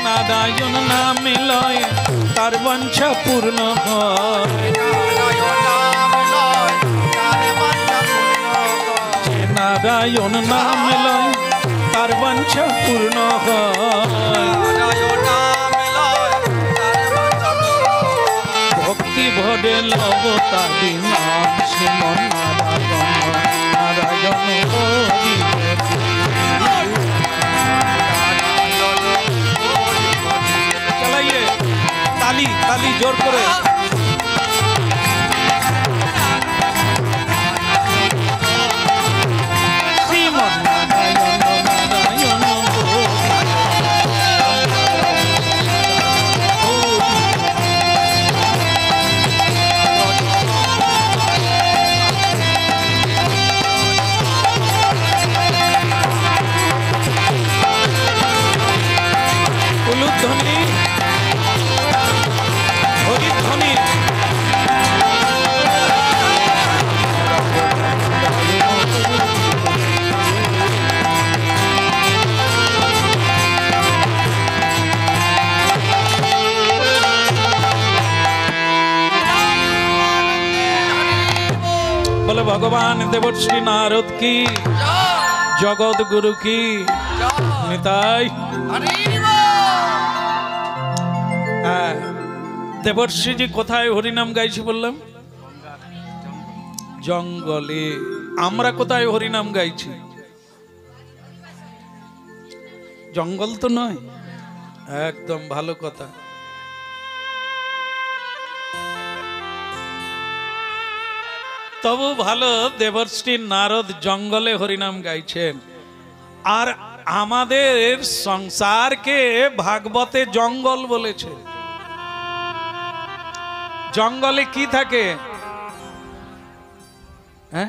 नारायण नाम लय तार वंशा पूर्ण হয় नारायण नाम लय तार वंशा पूर्ण হয় भक्ति भरे लव तारि नाम श्रीमन नारायण नारायण हरि चलाइए ताली ताली जोर करे भगवान देवर्षि नारद की जगत गुरु की निताई देवर्षि जी कोथाय हरिनाम गाइछि बोललाम जंगले आमरा कोथाय हरिनाम गाइछि जंगल तो नय एकदम भालो कथा तबु भालो देवर्षि नारद जंगले हरिनाम गाइछेन और आमादेर संसार के भागवते जंगल बोलेछे जंगले की थाके हैं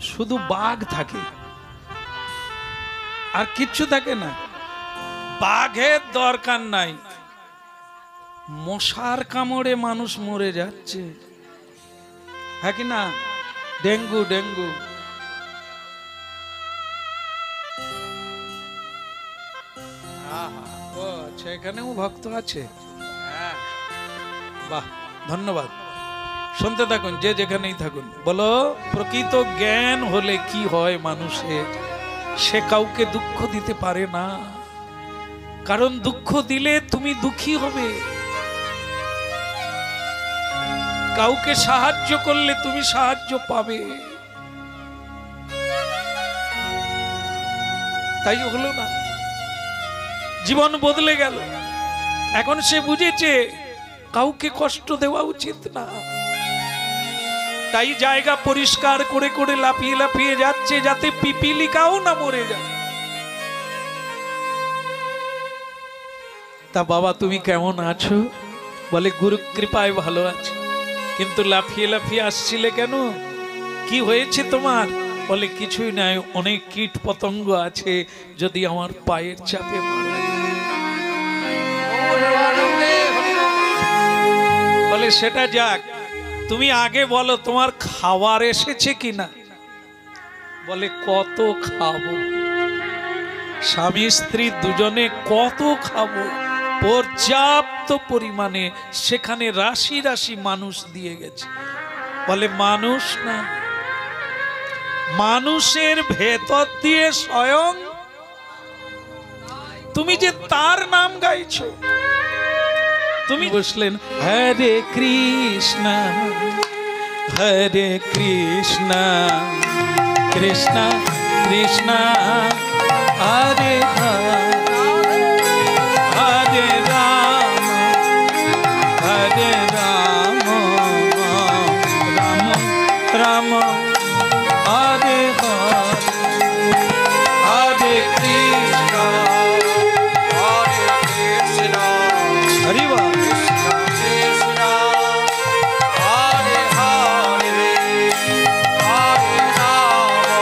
शुधु बाघ थाके और किच्छु थाके ना बाघेर दरकार नाई मशार कामड़े मानुष मरे जाच्छे है कि ना डेंगू डेंगू अच्छा एखानेও ভক্ত আছে বাহ ধন্যবাদ শুনতে থাকুন যে যেখানেই থাকুন বলো প্রকৃত জ্ঞান হলে কি হয় মানুষের সে কাউকে দুঃখ দিতে পারে না কারণ দুঃখ দিলে তুমি দুঃখী হবে কাউকে সাহায্য করলে তুমি সাহায্য পাবে তাই হলো না জীবন বদলে গেল এখন সে বুঝেছে কাউকে কষ্ট দেওয়া উচিত না তাই জায়গা পরিষ্কার করে করে লাফিয়ে লাফিয়ে যাচ্ছে যাতে পিপিলিকাও না মরে যায় তা বাবা তুমি কেমন আছো বলে গুরু কৃপায় ভালো আছি কিন্তু লাফিয়ে লাফিয়ে আসছিলে কেন কি হয়েছে তোমার বলে কিছুই নাই অনেক কীট পতঙ্গ আছে যদি আমার পায়ের চাপে মারা যায় বলে সেটা যাক তুমি আগে বলো তোমার খাবার এসেছে কিনা বলে কত খাবো স্বামী স্ত্রী দুজনে কত খাবো पर्याप्त परिमाणे सेखाने राशि राशि मानुष दिए गेছে বলে মানুষ না মানুষের ভেতর দিয়ে স্বয়ং তুমি যে তার নাম গাইছো তুমি বসলেন হরে কৃষ্ণ কৃষ্ণ কৃষ্ণ হরে হরে हरे राम राम राम हरे हरे कृष्ण हरि बोल कृष्ण हरे हरे हरे राम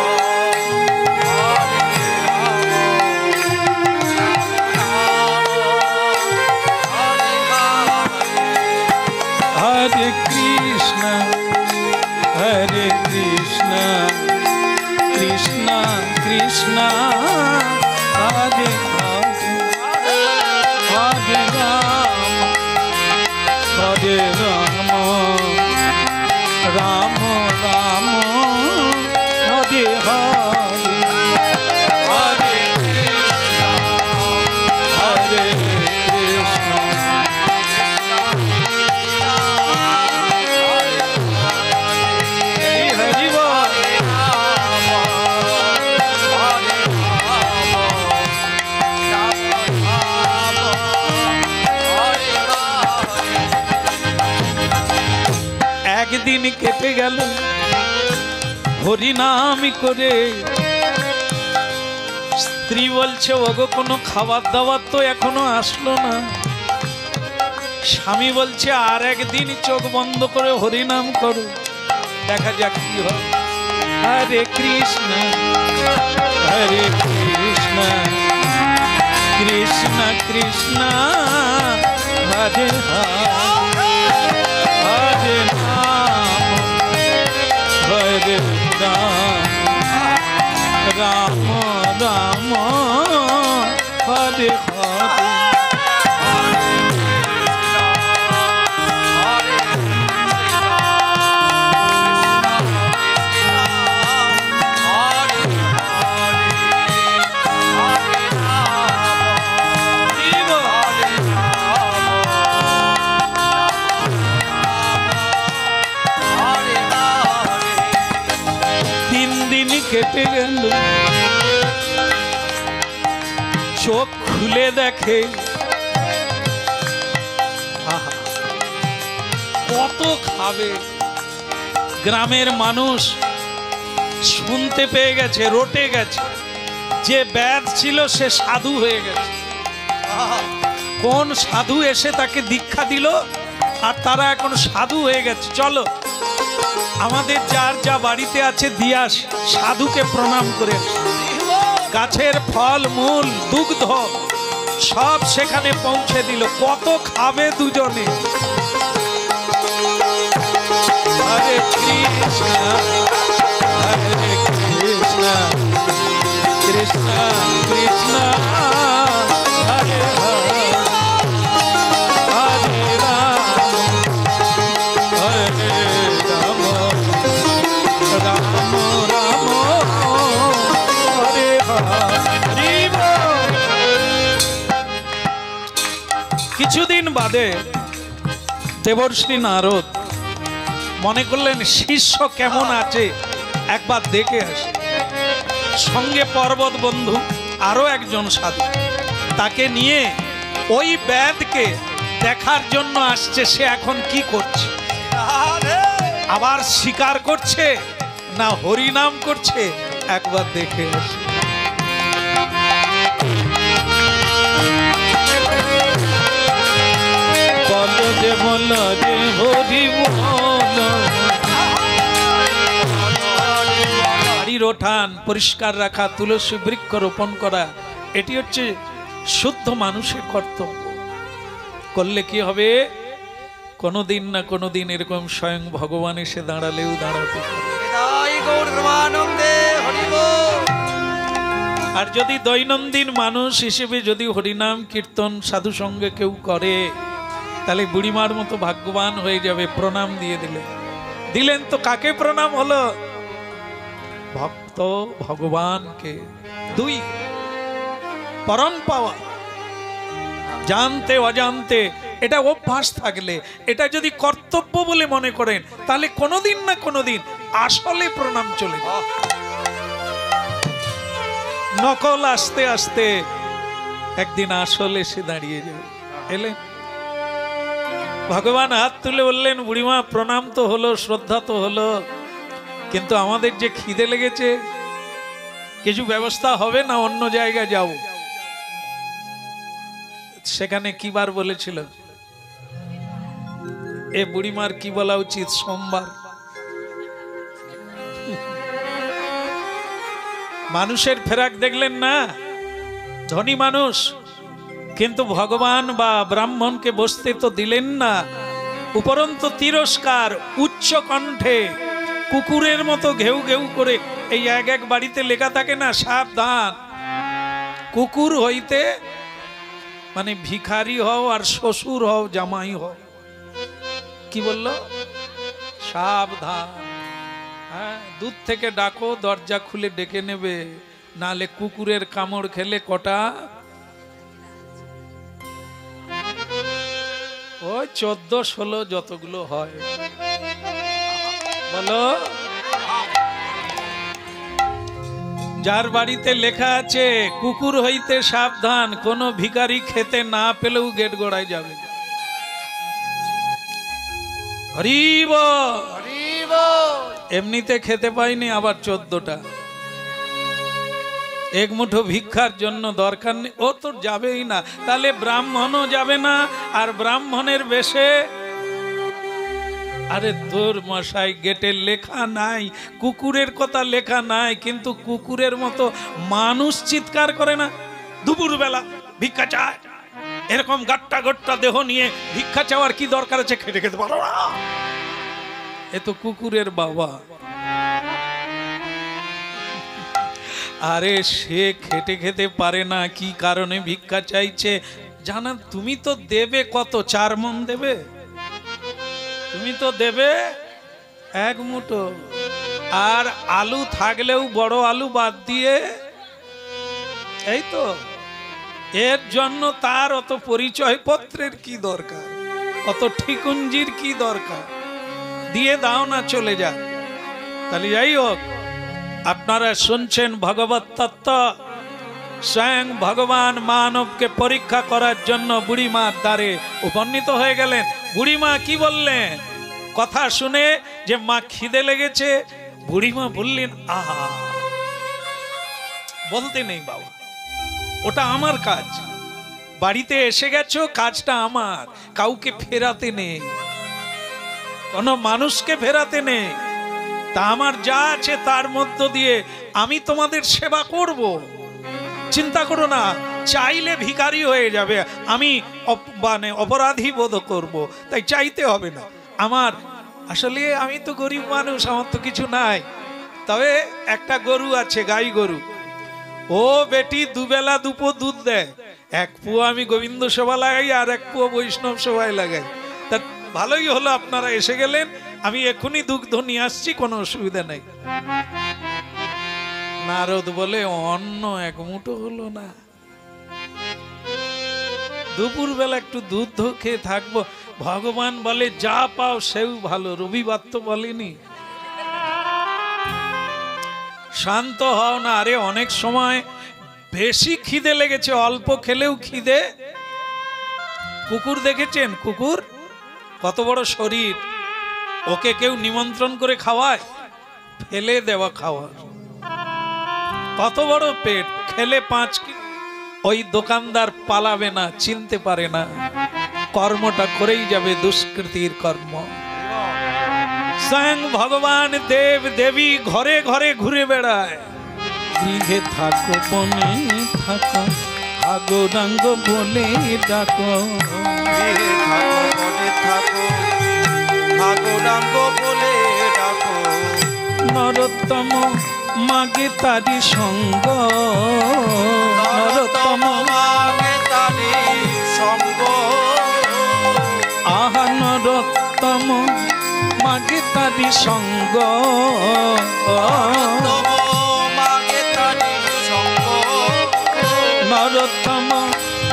কৃষ্ণ হরে হরে হরে রাম হরে রাম রাম রাম হরে হরে হরে কৃষ্ণ হরে কৃষ্ণ হরি হরি বল একদিন কেটে গেল হরিনাম করে। স্ত্রী বলছে ওগো কোনো খাবার দাবার তো এখনো আসলো না। স্বামী বলছে আর একদিন চোখ বন্ধ করে হরিনাম করো, দেখা যাক কি হয়। হরে কৃষ্ণ হরে কৃষ্ণ কৃষ্ণ কৃষ্ণ হরে হরে হরে রাম হরে রাম রাম রাম হরে হরে কেটে গেল। চোখ খুলে দেখে কত খাবে। গ্রামের মানুষ শুনতে পেয়ে গেছে, রটে গেছে যে ব্যাধ ছিল সে সাধু হয়ে গেছে। কোন সাধু এসে তাকে দীক্ষা দিল আর তারা এখন সাধু হয়ে গেছে। চলো আমাদের যার যা বাড়িতে আছে দিয়াস সাধুকে প্রণাম করে। গাছের ফল মূল দুগ্ধ সব সেখানে পৌঁছে দিল। কত খাবে দুজনে। হরে কৃষ্ণ হরে কৃষ্ণ কৃষ্ণ কৃষ্ণ হরে হরে হরে রাম হরে রাম রাম রাম হরে হরে। কিছুদিন বাদে দেবর্ষি নারদ মনে করলেন শিষ্য কেমন আছে একবার দেখে আসে। সঙ্গে পর্বত বন্ধু আরো একজন সাধু, তাকে নিয়ে ওই ব্যাধকে দেখার জন্য আসছে সে এখন কি করছে। আবার শিকার করছে না হরিনাম করছে একবার দেখে আসে। বলো যে বলো যে হরি বলো। বাড়ির ওঠান পরিষ্কার রাখা, তুলসী বৃক্ষ রোপণ করা, এটি হচ্ছে শুদ্ধ মানুষের কর্তব্য। করলে কি হবে, কোনদিন না কোনদিন এরকম স্বয়ং ভগবান এসে দাঁড়ালেও দাঁড়াতে পারে। আর যদি দৈনন্দিন মানুষ হিসেবে যদি হরিনাম কীর্তন সাধু সঙ্গে কেউ করে তাহলে বুড়িমার মতো ভাগ্যবান হয়ে যাবে। প্রণাম দিয়ে দিলেন তো কাকে প্রণাম হলো? ভক্ত ভগবানকে। দুই পরম পাওয়া, জানতে অজান্তে এটা অভ্যাস থাকলে, এটা যদি কর্তব্য বলে মনে করেন তাহলে কোনোদিন না কোনোদিন আসলে প্রণাম চলে যায়। নকল আস্তে আস্তে একদিন আসলে এসে দাঁড়িয়ে যাবে। এলেন ভগবান হাত তুলে বললেন, বুড়িমা প্রণাম তো হলো, শ্রদ্ধা তো হলো, কিন্তু আমাদের যে খিদে লেগেছে, কিছু ব্যবস্থা হবে না অন্য জায়গায় যাব। সেখানে কি বার বলেছিল? এ বুড়িমার কি বলা উচিত? সোমবার। মানুষের ফেরাক দেখলেন না, ধনী মানুষ, কিন্তু ভগবান বা ব্রাহ্মণকে বসতে তো দিলেন না। উপরন্তু তিরস্কার, উচ্চ কণ্ঠে কুকুরের মতো ঘেউ ঘেউ করে এই এক এক বাড়িতে লেখা থাকে না, সাবধান কুকুর হইতে, মানে ভিখারি হও আর শ্বশুর হও জামাই হও, কি বললো, সাবধান। হ্যাঁ, দূর থেকে ডাকো, দরজা খুলে ডেকে নেবে, নালে কুকুরের কামড় খেলে কটা, ওই 14-16 যতগুলো হয়, বলো। যার বাড়িতে লেখা আছে কুকুর হইতে সাবধান, কোনো ভিখারি খেতে না পেলেও গেট গোড়ায় যাবে। হরিব হরিব। এমনিতে খেতে পাইনি, আবার 14টা, এক মুঠো ভিক্ষার জন্য দরকার নেই, ও তো যাবেই না। তাহলে ব্রাহ্মণও যাবে না, আর ব্রাহ্মণের বেশে, আরে তোর মশাই গেটে লেখা নাই, কুকুরের কথা লেখা নাই, কিন্তু কুকুরের মতো মানুষ চিৎকার করে না দুপুর বেলা ভিক্ষা চায়, এরকম গাট্টা গট্টা দেহ নিয়ে ভিক্ষা চাওয়ার কি দরকার আছে, খেতে খেতে পারো না, এ তো কুকুরের বাবা। আরে সে খেতে খেতে পারে না, কি কারণে ভিক্ষা চাইছে জানা? তুমি তো দেবে কত, 4 মণ দেবে, তুমি তো দেবে 1 মুঠো, আর আলু থাকলেও বড় আলু বাদ দিয়ে, এই তো। এর জন্য তার অত পরিচয় পত্রের কি দরকার, অত ঠিকুঞ্জির কি দরকার, দিয়ে দাও না, চলে যা। তাহলে যাই হোক, আপনারা শুনছেন ভগবত তত্ত্ব। স্বয়ং ভগবান মানবকে পরীক্ষা করার জন্য বুড়িমার দ্বারে উপনীত হয়ে গেলেন। বুড়িমা কি বললেন? কথা শুনে যে মা খিদে লেগেছে, বুড়িমা বললেন, আহা, বলতে নেই বাবা, ওটা আমার কাজ, বাড়িতে এসে গেছো, কাজটা আমার, কাউকে ফেরাতে নেই, কোনো মানুষকে ফেরাতে নেই, তা আমার যা আছে তার মধ্য দিয়ে আমি তোমাদের সেবা করব, চিন্তা করো না। চাইলে ভিখারি হয়ে যাবে, আমি মানে অপরাধী বোধ করব, তাই চাইতে হবে না। আমার আসলে আমি তো গরিব মানুষ, আমার তো কিছু নাই, তবে একটা গরু আছে, গাই গরু, ও বেটি দুবেলা দুপো দুধ দেয়, 1 পুয়া আমি গোবিন্দ সভা লাগাই, আর 1 পুয়া বৈষ্ণব সভায় লাগাই। তা ভালোই হলো আপনারা এসে গেলেন, আমি এখনই দুগ্ধ নিয়ে আসছি, কোনো অসুবিধা নেই। নারদ বলে, অন্ন 1 মুঠো হলো না, দুপুর বেলা একটু দুধ খেয়ে থাকবো। ভগবান বলে, যা পাও সেও ভালো, রবিবার তো বলেনি, শান্ত হও না। আরে অনেক সময় বেশি খিদে লেগেছে, অল্প খেলেও খিদে। কুকুর দেখেছেন? কুকুর কত বড় শরীর, ওকে কেউ নিমন্ত্রণ করে খাওয়ায়? ফেলে দেওয়া খাওয়া। কত বড় পেট, খেলে 5 কিলো। ওই দোকানদার পালাবে না, চিনতে পারে না, কর্মটা করেই যাবে, দুষ্কৃতির কর্ম। স্বয়ং ভগবান দেব দেবী ঘরে ঘরে ঘুরে বেড়ায়, গৃহে থাকো বনে থাকো, আগরাঙ্গ বলে ডাকো, গৃহে থাকো বনে থাকো, আগরাঙ্গ বলে ডাকো, নরোত্তম মাগে তারি সঙ্গ, নরোত্তম মাগে তারি সঙ্গ, আহা নরোত্তম মাগে তারি সঙ্গ, মাগে তারি সঙ্গ, নরোত্তম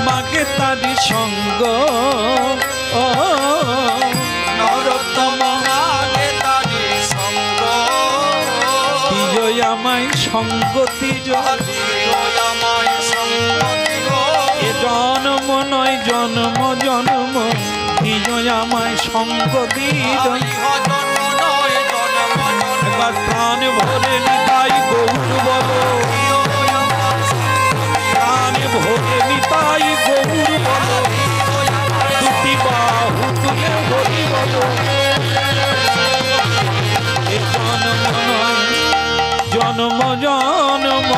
মাগে তারি সঙ্গ, নরোত্তম মাগে তারি সঙ্গ, দিয় আমায় সঙ্গতি, আমায় সঙ্গতি, এ জন্ম নয় জন্ম জন্ম, দিয় আমায় সঙ্গতি। একবার প্রাণ ভরে নিতাই গৌর বলো, প্রাণ ভরে নিতাই গৌর বলো, দুটি বাহু তুলে হরি বলো, এ জন্ম নয় জন্ম জন্ম।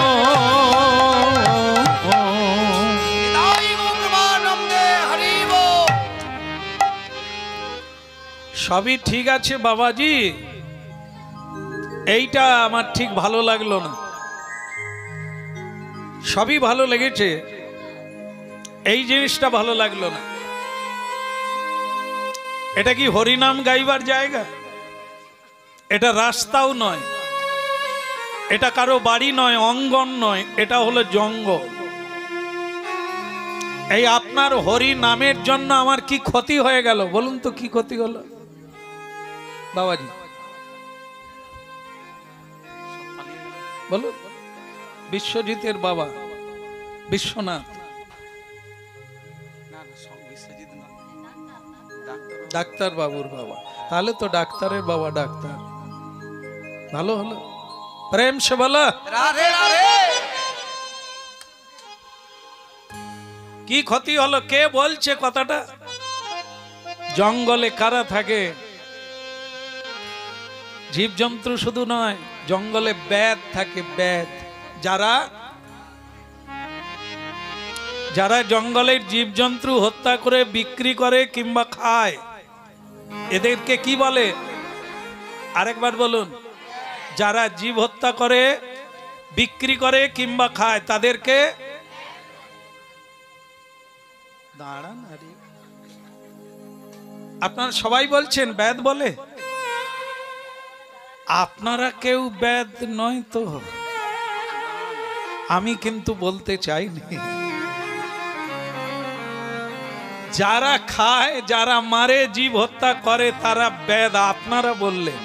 সবই ঠিক আছে বাবাজি, এইটা আমার ঠিক ভালো লাগলো না। সবই ভালো লেগেছে, এই জিনিসটা ভালো লাগলো না। এটা কি হরিনাম গাইবার জায়গা? এটা রাস্তাও নয়, এটা কারো বাড়ি নয়, অঙ্গন নয়, এটা হলো জঙ্গল। এই আপনার হরি নামের জন্য আমার কি ক্ষতি হয়ে গেল বলুন তো? কি ক্ষতি হলো বাবাজি বলুন? বিশ্বজিতের বাবা বিশ্বনাথ, ডাক্তার বাবুর বাবা, তাহলে তো ডাক্তারের বাবা ডাক্তার, ভালো হলো। প্রেম সে বলা রাধে রাধে। কি ক্ষতি হলো? কে বলছে কথাটা? জঙ্গলে কারা থাকে? জীবজন্তু শুধু নয়, জঙ্গলে ব্যাধ থাকে, ব্যাধ। যারা জঙ্গলের জীবজন্তু হত্যা করে বিক্রি করে কিংবা খায়, এদেরকে কি বলে? আরেকবার বলুন। যারা জীব হত্যা করে, বিক্রি করে কিংবা খায়, তাদেরকে দাঁড়ান। আরে আপনারা সবাই বলছেন ব্যাধ বলে, আপনারা কেউ ব্যাধ নয় তো? আমি কিন্তু বলতে চাইনি। যারা খায়, যারা মারে, জীব হত্যা করে, তারা ব্যাধ আপনারা বললেন।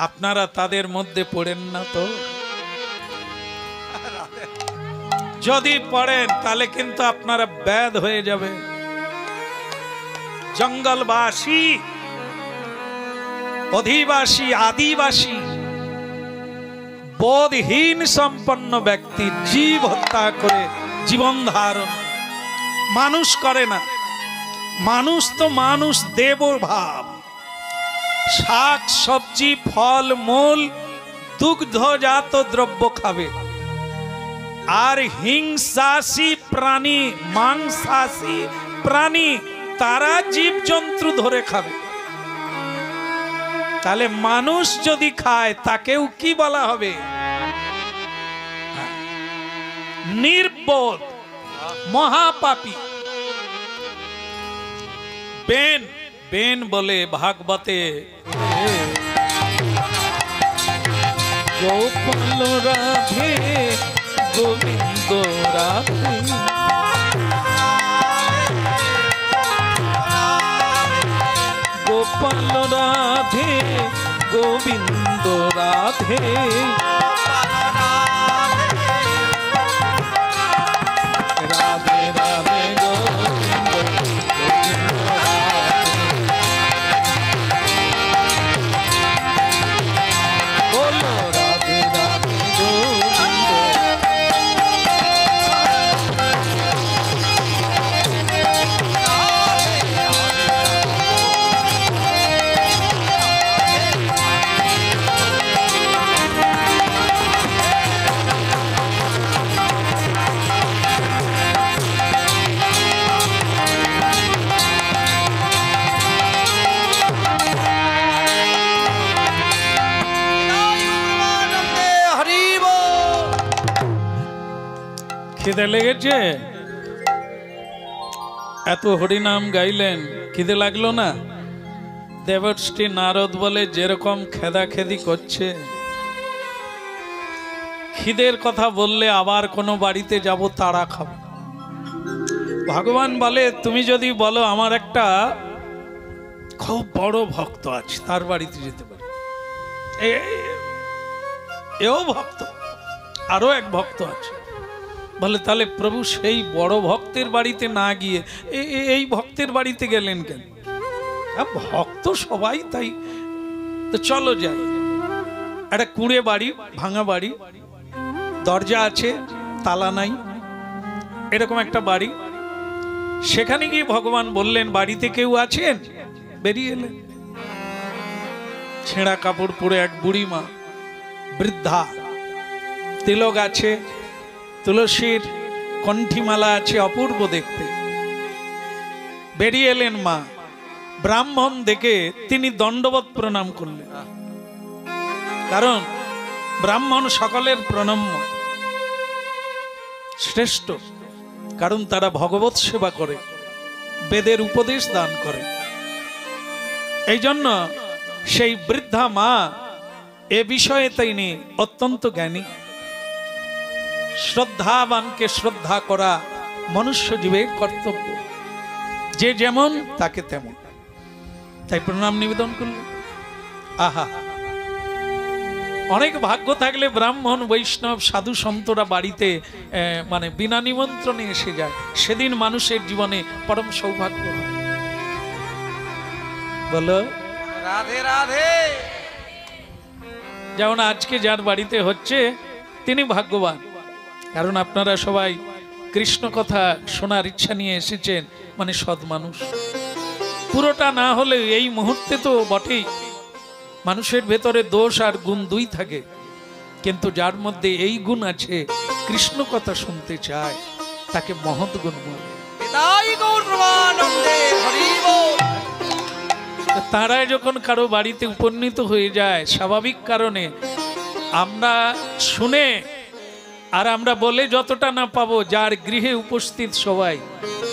আপনারা তাদের মধ্যে পড়েন না তো? যদি পড়েন তাহলে কিন্তু আপনারা ব্যাধ হয়ে যাবে। জঙ্গলবাসী, অধিবাসী, আদিবাসী, বোধহীন সম্পন্ন ব্যক্তি জীব হত্যা করে জীবন ধারণ, মানুষ করে না। মানুষ তো মানুষ দেব ভাব, শাক সবজি ফল মূল দুগ্ধজাত দ্রব্য খাবে। আর হিংসাসী প্রাণী, মাংসাসী প্রাণী, তারা জীবজন্তু ধরে খাবে। তাহলে মানুষ যদি খায় তাকেও কি বলা হবে? নির্বোধ, মহাপাপী। বেন বেন বলে ভাগবতে, গোপাল রাধে গোবিন্দ রাধে, গোপাল রাধে গোবিন্দ রাধে, রাধে রাধে গোবিন্দ গোবিন্দ রাধে, বলো রাধে রাধে গোবিন্দ। খিদে লেগেছে? এত হরিনাম গাইলেন, খিদে লাগলো না? দেবশ্রী নারদ বলে যেরকম খেদা খেদি করছে, খিদের কথা বললে আবার কোনো বাড়িতে যাব তাড়া খাবো। ভগবান বলে তুমি যদি বলো আমার একটা খুব বড় ভক্ত আছে, তার বাড়িতে যেতে পারি, এও ভক্ত, আরো এক ভক্ত আছে, বলে তাহলে প্রভু সেই বড় ভক্তের বাড়িতে না গিয়ে এই ভক্তের বাড়িতে গেলেন কেন? ভক্ত সবাই তাই, তো চলো যাই। একটা কুঁড়ে বাড়ি, ভাঙা বাড়ি, দরজা আছে তালা নাই, এরকম একটা বাড়ি। সেখানে গিয়ে ভগবান বললেন বাড়িতে কেউ আছেন? বেরিয়ে এলেন। ছেঁড়া কাপড় পরে এক বুড়ি মা, বৃদ্ধা, তিলক আছে, তুলসীর কণ্ঠিমালা আছে, অপূর্ব দেখতে। বেরিয়ে এলেন মা, ব্রাহ্মণ দেখে তিনি দণ্ডবত প্রণাম করলেন, কারণ ব্রাহ্মণ সকলের প্রণম্য, শ্রেষ্ঠ, কারণ তারা ভগবত সেবা করে, বেদের উপদেশ দান করে। এই জন্য সেই বৃদ্ধা মা এ বিষয়ে তিনি অত্যন্ত জ্ঞানী। শ্রদ্ধাবানকে শ্রদ্ধা করা মনুষ্য জীবের কর্তব্য, যে যেমন তাকে তেমন। তাই প্রণাম নিবেদন করলেন। আহা, অনেক ভাগ্য থাকলে ব্রাহ্মণ বৈষ্ণব সাধু সন্তরা বাড়িতে মানে বিনা নিমন্ত্রণে এসে যায়, সেদিন মানুষের জীবনে পরম সৌভাগ্য হয়। বলো রাধে রাধে। যেমন আজকে যার বাড়িতে হচ্ছে তিনি ভাগ্যবান, কারণ আপনারা সবাই কৃষ্ণ কথা শোনার ইচ্ছা নিয়ে এসেছেন, মানে সৎ মানুষ। পুরোটা না হলে এই মুহূর্তে তো বটেই, মানুষের ভেতরে দোষ আর গুণ দুই থাকে, কিন্তু যার মধ্যে এই গুণ আছে, কৃষ্ণ কথা শুনতে চায়, তাকে মহৎ গুণ বলে। নিতাই গৌর প্রেমানন্দে হরি বল। তারাই যখন কারো বাড়িতে উপনীত হয়ে যায়, স্বাভাবিক কারণে আমরা শুনে আর আমরা বলে যতটা না পাবো, যার গৃহে উপস্থিত সবাই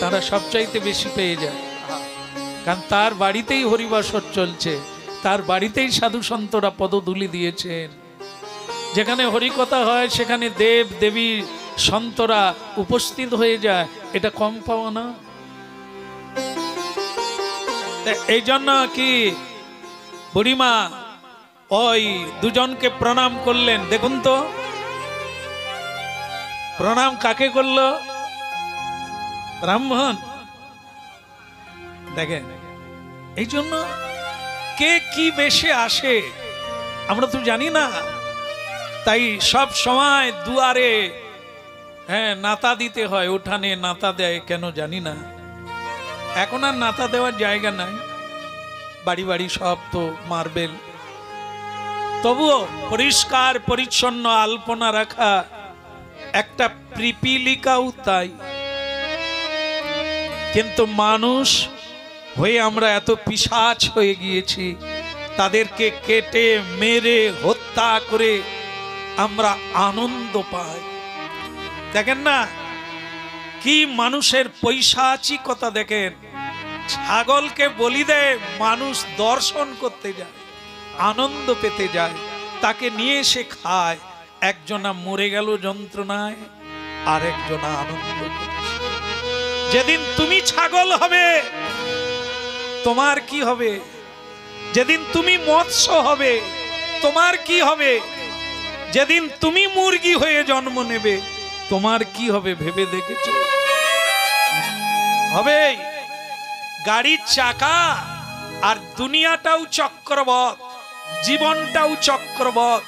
তারা সবচাইতে বেশি পেয়ে যায়, কারণ তার বাড়িতেই হরিবাসর চলছে, তার বাড়িতেই সাধু সন্তরা পদধূলি দিয়েছেন। যেখানে হরিকথা হয় সেখানে দেব দেবী সন্তরা উপস্থিত হয়ে যায়, এটা কম পাওয়া না। এই জন্য কি বুড়িমা ওই দুজনকে প্রণাম করলেন। দেখুন তো প্রণাম কাকে করলো? ব্রাহ্মণ। দেখেন, এই জন্য কে কি বেশে আসে আমরা তো জানি না, তাই সব সময় দুয়ারে নাতা দিতে হয়, উঠানে নাতা দেয় কেন জানি না। এখন আর নাতা দেওয়ার জায়গা নাই, বাড়ি বাড়ি সব তো মার্বেল। তবুও পরিষ্কার পরিচ্ছন্ন আলপনা রাখা একটা পিপীলিকাও তাই। কিন্তু মানুষ হয়ে আমরা এত পিশাচ হয়ে গিয়েছি, তাদেরকে কেটে মেরে হত্যা করে আমরা আনন্দ পাই। দেখেন না কি মানুষের পৈশাচিকতা, দেখেন ছাগলকে বলি দেয়, মানুষ দর্শন করতে যায়, আনন্দ পেতে যায়, তাকে নিয়ে এসে খায়। একজনা মরে গেল যন্ত্রণায়, আর একজনা আনন্দ করছে। যেদিন তুমি ছাগল হবে তোমার কি হবে? যেদিন তুমি মৎস্য হবে তোমার কি হবে? যেদিন তুমি মুরগি হয়ে জন্ম নেবে তোমার কি হবে ভেবে দেখেছ? হবে গাড়ির চাকা, আর দুনিয়াটাও চক্রবৎ, জীবনটাও চক্রবৎ,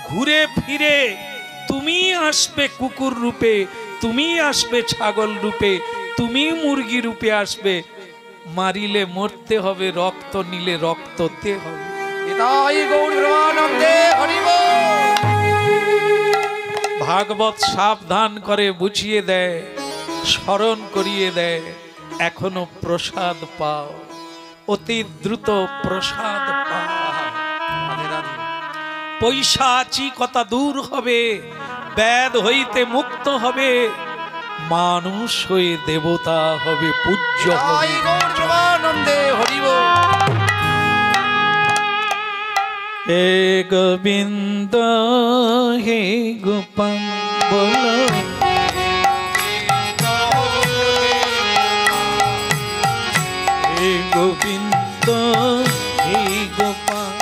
ঘুরে ফিরে তুমি আসবে কুকুর রূপে, তুমি আসবে ছাগল রূপে, তুমি মুরগি রূপে আসবে। মারিলে মরতে হবে, রক্ত নিলে রক্ততে হবে। নিতাই গৌর প্রেমানন্দে হরি বল। ভাগবত সাবধান করে বুঝিয়ে দেয়, স্মরণ করিয়ে দেয়, এখনো প্রসাদ পাও, অতি দ্রুত প্রসাদ পাও। পৈশাচিকতা দূর হবে, ব্যাধ হইতে মুক্ত হবে, মানুষ হয়ে দেবতা হবে, পূজ্য হবে। নিতাই গৌর প্রেমানন্দে হরি বল। হে গোবিন্দ হে গোপাল বলো, হে গোবিন্দ হে গোপাল,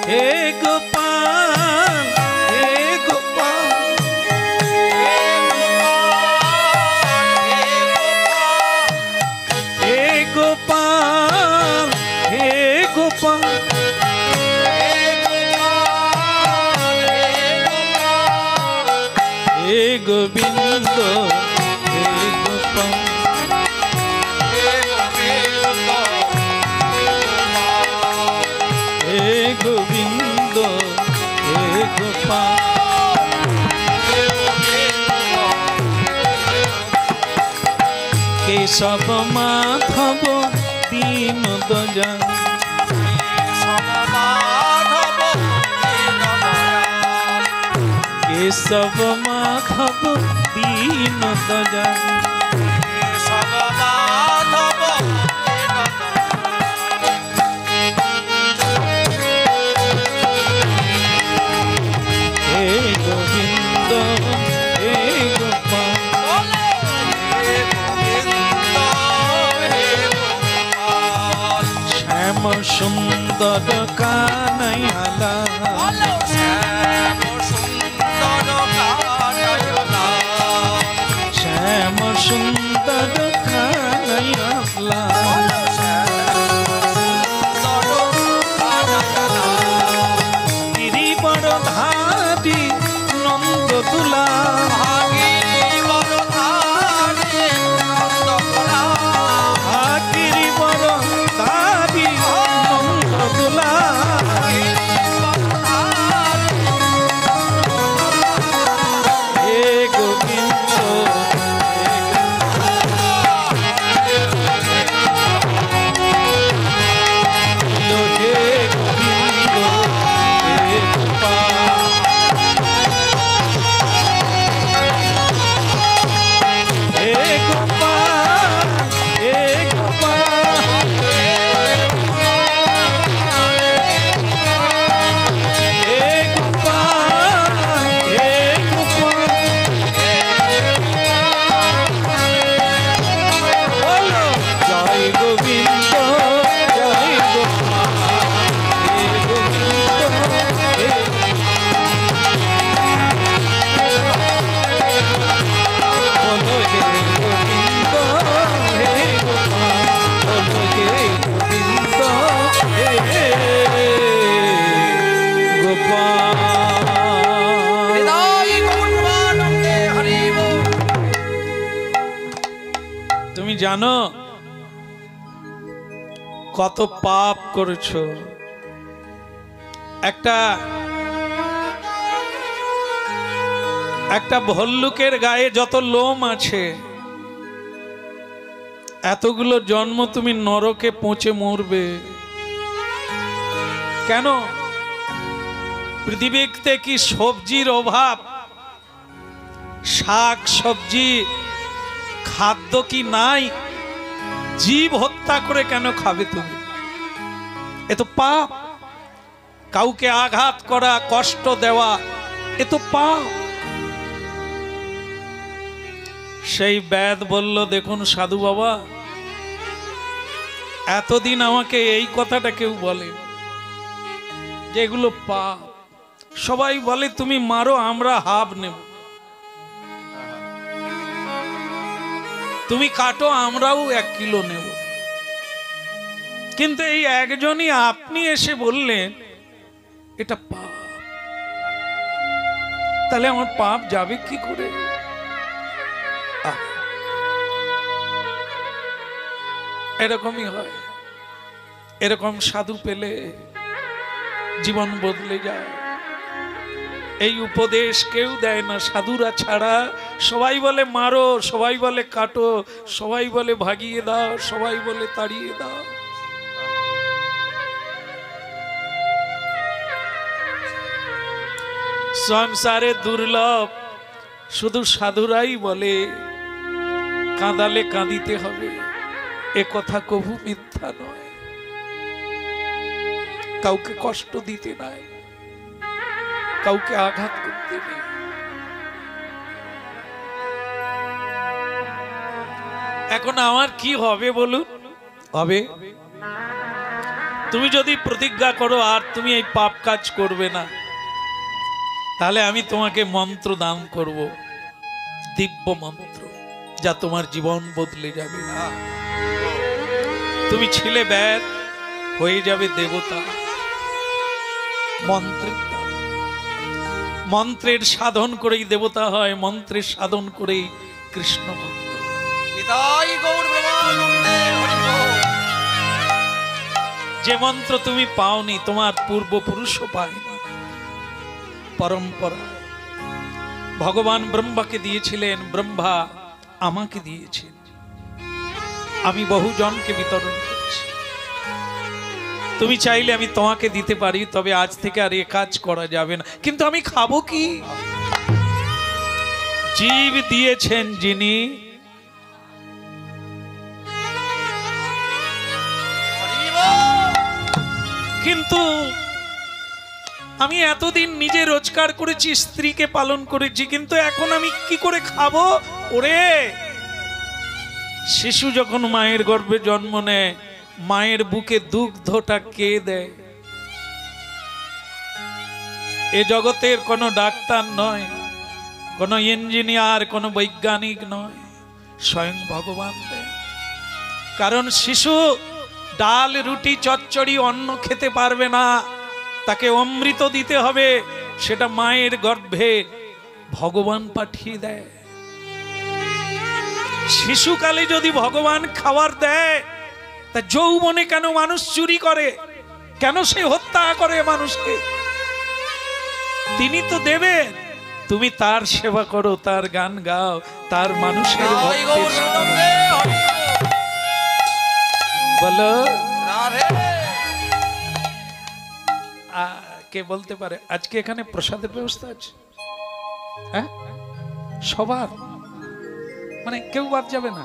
হে গোপাল হে গোপাল, হে গোপাল হে গোপাল, হে গোবিন্দ হে গোপাল, হে গোবিন্দ হে গোপাল, কেশব মাধব দীন দয়াল কেশব মাধব দীন দয়াল হে গোবিন্দ হে গোপাল শ্যাম সুন্দর কানাইয়ালা শ্যাম সুন্দর কানাইয়ালা গিরিবর ধারি নন্দ তুলা গিরিবর ধারি নন্দ তুলা হে গোবিন্দ হে গোবিন্দ হে গোপাল হে গোপাল হে গোপাল হে গোপাল হে গোপাল বলো জয় গোবিন্দ জয় গোপাল হে গোবিন্দ হে বলো হে গোবিন্দ হে গোপাল বলো হে গোবিন্দ হে গোপাল। তুমি জানো কত পাপ করেছো? একটা ভল্লুকের গায়ে যত লোম আছে এতগুলো জন্ম তুমি নরকে পৌঁছে মরবে কেন? পৃথিবীতে কি সবজির অভাব? শাক সবজি খাদ্য কি নাই? জীব হত্যা করে কেন খাবে তুমি? এ তো পাপ। কাউকে আঘাত করা, কষ্ট দেওয়া, এ তো পাপ। সেই বেদ বলল, দেখুন সাধু বাবা, এতদিন আমাকে এই কথাটা কেউ বলে যে এগুলো পাপ। সবাই বলে তুমি মারো, আমরা হাফ নেব, তুমি কাটো, আমরাও 1 কিলো নেব। কিন্তু এই একজনই আপনি এসে বললেন এটা পাপ। তাহলে আমার পাপ যাবে কি করে? এরকমই হয়। এরকম সাধু পেলে জীবন বদলে যায়। এই উপদেশ কেউ দেয় না সাধুরা ছাড়া। সবাই বলে মারো, সবাই বলে কাটো, সবাই বলে ভাগিয়ে দাও, সবাই বলে তাড়িয়ে দাও। সংসারে দুর্লভ, শুধু সাধুরাই বলে কাঁদালে কাঁদিতে হবে। এ কথা কভু মিথ্যা নয়। কাউকে কষ্ট দিতে নাই, কাউকে আঘাত করতে নেই। এখন আমার কি হবে বলুন? হবে তুমি যদি প্রতিজ্ঞা করো আর তুমি এই পাপ কাজ করবে না, তাহলে আমি তোমাকে মন্ত্র দান করব, দিব্য মন্ত্র, যা তোমার জীবন বদলে যাবে। তুমি ছিলে বেদ, হয়ে যাবে দেবতা। মন্ত্রের সাধন করেই দেবতা হয়, মন্ত্রের সাধন করেই কৃষ্ণ ভক্ত। যে মন্ত্র তুমি পাওনি, তোমার পূর্বপুরুষও পায়নি। পরম্পরা ভগবান ব্রহ্মাকে দিয়েছিলেন, ব্রহ্মা আমাকে দিয়েছেন। আমি বহু জনকে বিতরণ করছি। তুমি চাইলে আমি তোমাকে দিতে পারি, তবে আজ থেকে আর এ কাজ করা যাবে না। কিন্তু আমি খাবো কি? জীব দিয়েছেন যিনি, কিন্তু আমি এতদিন নিজে রোজগার করেছি, স্ত্রীকে পালন করেছি, কিন্তু এখন আমি কি করে খাবো? ওরে, শিশু যখন মায়ের গর্ভে জন্ম নেয়, মায়ের বুকে দুগ্ধটা কে দেয়? এ জগতের কোনো ডাক্তার নয়, কোনো ইঞ্জিনিয়ার, কোনো বৈজ্ঞানিক নয়, স্বয়ং ভগবান দেয়। কারণ শিশু ডাল রুটি চচ্চড়ি অন্ন খেতে পারবে না, তাকে অমৃত দিতে হবে। সেটা মায়ের গর্ভে ভগবান পাঠিয়ে দেয়। শিশুকালে যদি ভগবান খাবার দেয়, তা যৌবনে কেন মানুষ চুরি করে? কেন সে হত্যা করে মানুষকে? তিনি তো দেবেন, তুমি তার সেবা করো, তার গান গাও, তার মানুষের বলো। কে বলতে পারে আজকে এখানে প্রসাদের ব্যবস্থা আছে? হ্যাঁ, সবার, মানে কেউ বাদ যাবে না।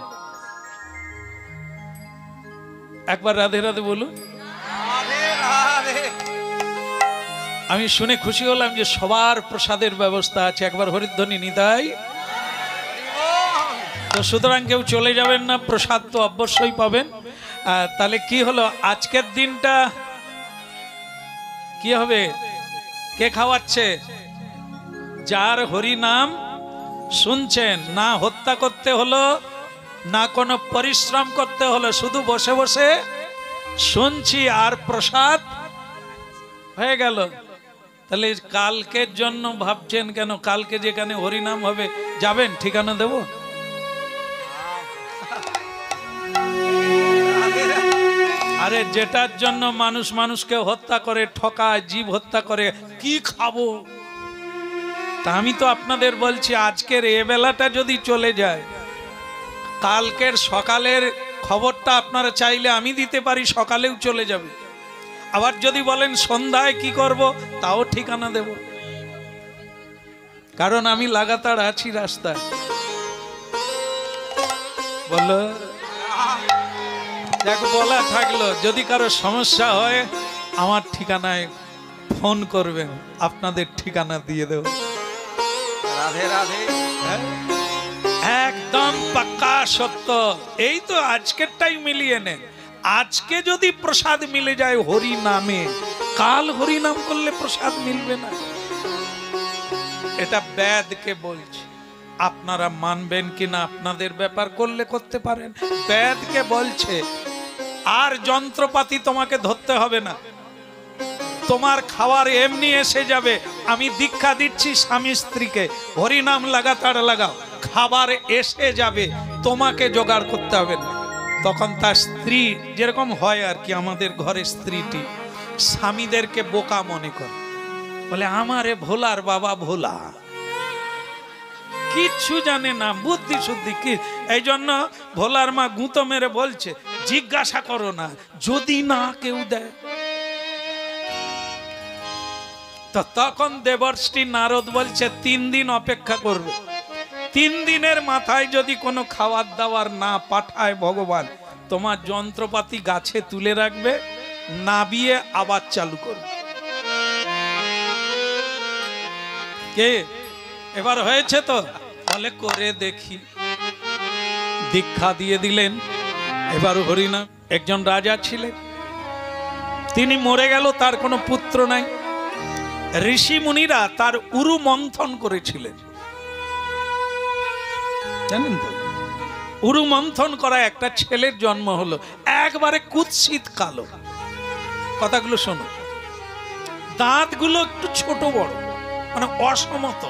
একবার রাধে রাধে বলুন। আমি শুনে খুশি হলাম যে সবার প্রসাদের ব্যবস্থা আছে। একবার হরিধ্বনি নিতাই। তো সুতরাং কেউ চলে যাবেন না, প্রসাদ তো অবশ্যই পাবেন। তাহলে কি হলো, আজকের দিনটা কি হবে? কে খাওয়াচ্ছে? যার হরি নাম শুনছেন, না হত্যা করতে হলো, না কোনো পরিশ্রম করতে হলো, শুধু বসে বসে শুনছি আর প্রসাদ হয়ে গেল। তাহলে কালকের জন্য ভাবছেন কেন? কালকে যেখানে হরিনাম হবে যাবেন, ঠিকানা দেব? আরে যেটার জন্য মানুষ মানুষকে হত্যা করে, ঠকায়, জীব হত্যা করে, কি খাবো? তা আমি তো আপনাদের বলছি, আজকের এ বেলাটা যদি চলে যায়, কালকের সকালের খবরটা আপনারা চাইলে আমি দিতে পারি, সকালেও চলে যাবে। আবার যদি বলেন সন্ধ্যায় কি করব, তাও ঠিকানা দেব। কারণ আমি লাগাতার আছি রাস্তায়। বলো, দেখ বলা থাকলো, যদি কারো সমস্যা হয় আমার ঠিকানায় ফোন করবেন, আপনাদের ঠিকানা দিয়ে দেব। রাধে রাধে। একদম পাক্কা সত্য। এই তো আজকেরটাই মিলিয়ে নেন। আজকে যদি প্রসাদ মিলে যায় হরি নামে, কাল হরি নাম করলে প্রসাদ মিলবে না। এটা বেদকে বলছি। আপনারা মানবেন কিনা আপনাদের ব্যাপার, করলে করতে পারেন। বেদকে বলছে আর যন্ত্রপাতি তোমাকে ধরতে হবে না, তোমার খাবার এমনি এসে যাবে। আমি দীক্ষা দিচ্ছি স্বামী স্ত্রীকে, হরিনাম লাগাতার লাগাও, খাবার এসে যাবে, তোমাকে জোগাড় করতে হবে না। তখন তার স্ত্রী, যেরকম হয় আর কি, আমাদের ঘরে স্ত্রীটি স্বামীদেরকে বোকা মনে করে, বলে আমারে ভোলার বাবা ভোলা, কিচ্ছু জানে না, বুদ্ধি শুদ্ধি কি। এই জন্য ভোলার মা গুঁতো মেরে বলছে, জিজ্ঞাসা করো না, যদি না কেউ দেয়। তো তখন দেবর্ষি নারদ বলছে 3 দিন অপেক্ষা করবে। 3 দিনের মাথায় যদি কোনো খাবার দাবার না পাঠায় ভগবান, তোমার যন্ত্রপাতি গাছে তুলে রাখবে, নাবিয়ে আবার চালু করবে। কে এবার হয়েছে তো? বলে করে দেখি। দীক্ষা দিয়ে দিলেন। এবার হরিনাম। একজন রাজা ছিলেন, তিনি মরে গেল, তার কোনো পুত্র নাই। ঋষি মুনিরা তার উরু মন্থন করেছিলেন, জানেন তো? উরু মন্থন করা একটা ছেলের জন্ম হলো, একবারে কুৎসিত কালো। কথাগুলো শোনো। দাঁতগুলো একটু ছোট বড়, মানে অসমত,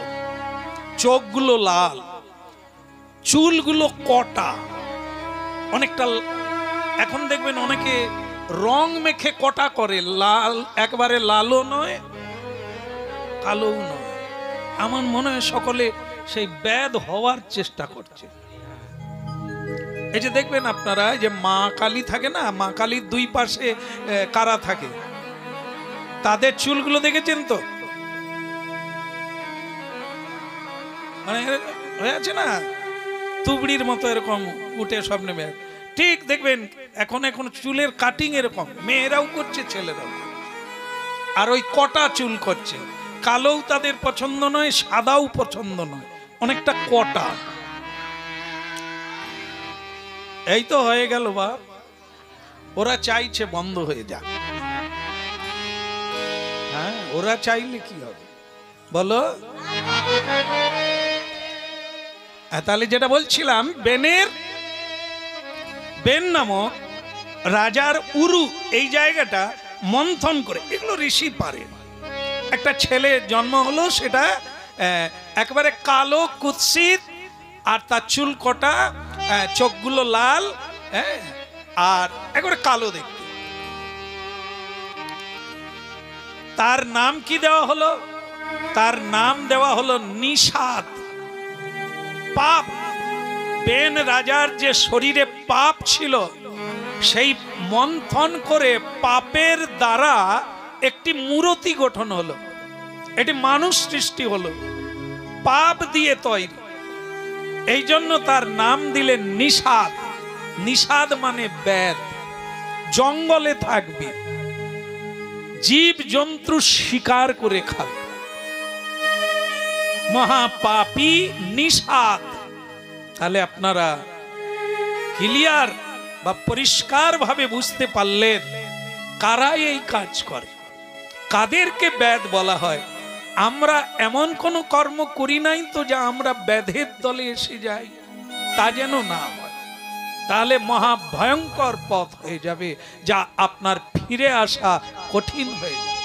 চোখগুলো লাল, চুলগুলো কটা, অনেকটা। এখন দেখবেন অনেকে রং মেখে কটা করে, লাল, একবারে লালও নয় কালোও নয়। আমার মনে হয় সকলে সেই বেদ হওয়ার চেষ্টা করছে। এই যে দেখবেন আপনারা যে মা কালী থাকে না, মা কালীর দুই পাশে কারা থাকে, তাদের চুলগুলো দেখেছেন তো, মানে হয়ে আছে না তুবড়ির মতো এরকম উঠে সব নেমে। ঠিক দেখবেন এখন এখন চুলের কাটিং এরকম মেয়েরাও করছে, ছেলেরাও, আর ওই কটা চুল করছে। কালোও তাদের পছন্দ নয়, সাদাও পছন্দ নয়, অনেকটা কটা। এই তো হয়ে গেল বাপ, ওরা চাইছে বন্ধ হয়ে যাক। হ্যাঁ, ওরা চাইলে কি হবে বলো? তাহলে যেটা বলছিলাম, বেন নামক রাজার উরু, এই জায়গাটা মন্থন করে, এগুলো ঋষি পারে। একটা ছেলে জন্ম হলো, সেটা একেবারে কালো কুৎসিত, আর তার চুল কটা, চোখগুলো লাল, আর একেবারে কালো দেখতে। তার নাম কি দেওয়া হলো? তার নাম দেওয়া হলো নিষাদ। পাপ, বেন রাজার যে শরীরে পাপ ছিল, সেই মন্থন করে পাপের দ্বারা একটি মূর্তি গঠন হলো, এটি মানুষ সৃষ্টি হলো, পাপ দিয়ে তৈরি। এই জন্য তার নাম দিলেন নিষাদ। নিষাদ মানে বেদ। জঙ্গলে থাকবে, জীব জন্তু শিকার করে খাবে, মহাপাপী নিষাদ। তাহলে আপনারা ক্লিয়ার বা পরিষ্কার ভাবে বুঝতে পারলেন কারা এই কাজ করে, কাদেরকে বেদ বলা হয়। আমরা এমন কোন কর্ম করি নাই তো যা আমরা বেদের দলে এসে যাই, তা যেন না হয়, তাহলে মহা ভয়ঙ্কর পথ হয়ে যাবে, যা আপনার ফিরে আসা কঠিন হয়ে যাবে।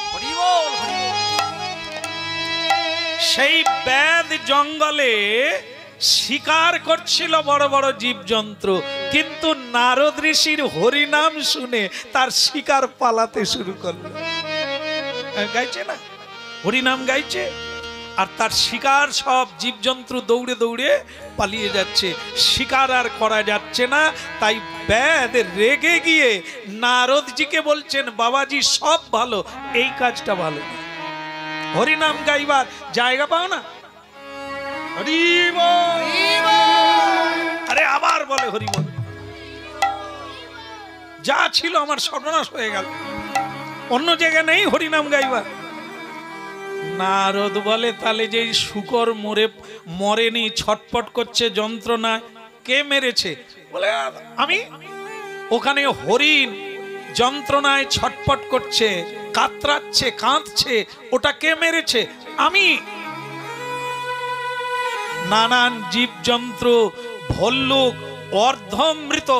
সেই বেদ জঙ্গলে শিকার করছিল বড় বড় জীবজন্তু, কিন্তু নারদ ঋষির হরিনাম শুনে তার শিকার পালাতে শুরু করলো। গাইছে না, হরিনাম গাইছে, আর তার শিকার সব জীবজন্তু দৌড়ে দৌড়ে পালিয়ে যাচ্ছে, শিকার আর করা যাচ্ছে না। তাই বেদ রেগে গিয়ে নারদজিকে বলছেন, বাবাজি সব ভালো, এই কাজটা ভালো না। হরিনাম গাইবার জায়গা পাও না, আরে আবার বলে হরিবল। যা ছিল আমার সর্বনাশ হয়ে গেল, অন্য জায়গায় নেই হরিনাম গাইবার। নারদ বলে, তাহলে যে শুকর মরেনি, ছটপট করছে যন্ত্রণায়, কে মেরেছে? বলে আমি। ওখানে হরিণ যন্ত্রণায় ছটপট করছে, কাতরাচ্ছে, কাঁদছে, ওটা কে মেরেছে? আমি। নানান জীবজন্তু, ভল্লুক, অর্ধমৃত,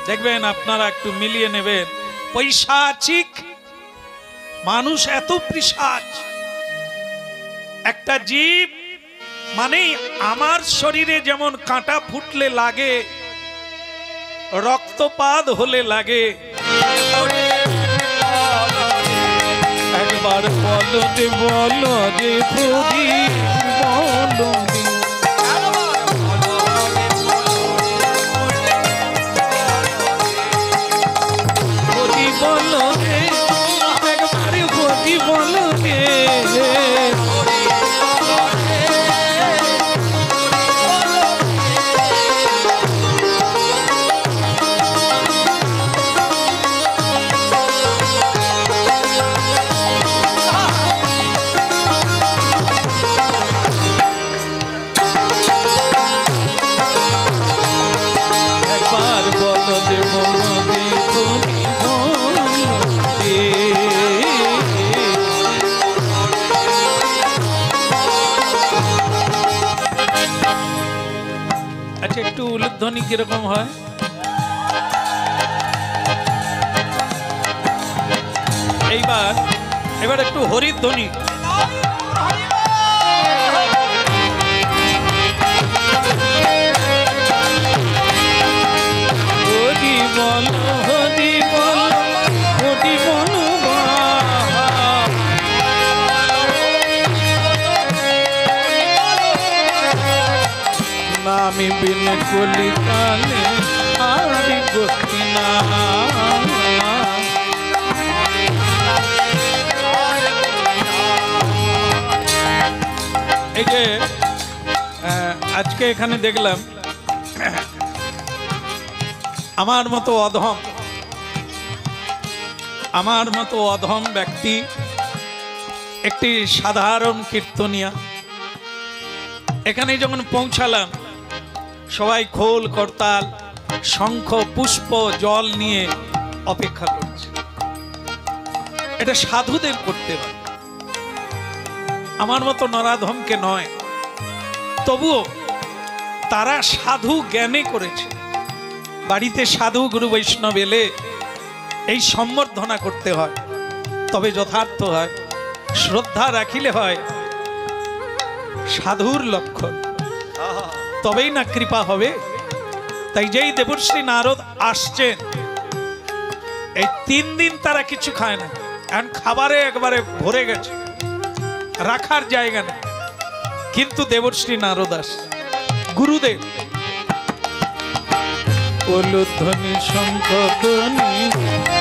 দেখবেন আপনারা একটু মিলিয়ে নেবেন, পৈশাচিক মানুষ এত পিশাচ। একটা জীব মানে আমার শরীরে যেমন কাঁটা ফুটলে লাগে, রক্তপাত হলে লাগে, একবার বলো যে বলো যে প্রদীপ বলো বলো রে, একবার প্রদীপ বলো রে। আচ্ছা, একটু উলুধ্বনি কিরকম হয়? এবার একটু হরিধ্বনি। হরি বল, হরি বল, হরি বল, আমি বিন কলিকালে আর গতি না। এই যে আজকে এখানে দেখলাম আমার মতো অধম ব্যক্তি একটি সাধারণ কীর্তনিয়া এখানে যখন পৌঁছালাম সবাই খোল করতাল শঙ্খ পুষ্প জল নিয়ে অপেক্ষা করছে। এটা সাধুদের করতে হয়, আমার মতো নরাধমকে নয়। তবুও তারা সাধু জ্ঞানে করেছে। বাড়িতে সাধু গুরু বৈষ্ণব এলে এই সম্বর্ধনা করতে হয়, তবে যথার্থ হয়। শ্রদ্ধা রাখিলে হয় সাধুর লক্ষণ, তবেই না কৃপা হবে। তাই যেই দেবর্ষী নারদ আসছেন এই 3 দিন তারা কিছু খায় না, এখন খাবারে একবারে ভরে গেছে, রাখার জায়গা নেই। কিন্তু দেবর্ষী নারদ আসছে, গুরুদেব উলুধ্বনি শঙ্খ ধ্বনি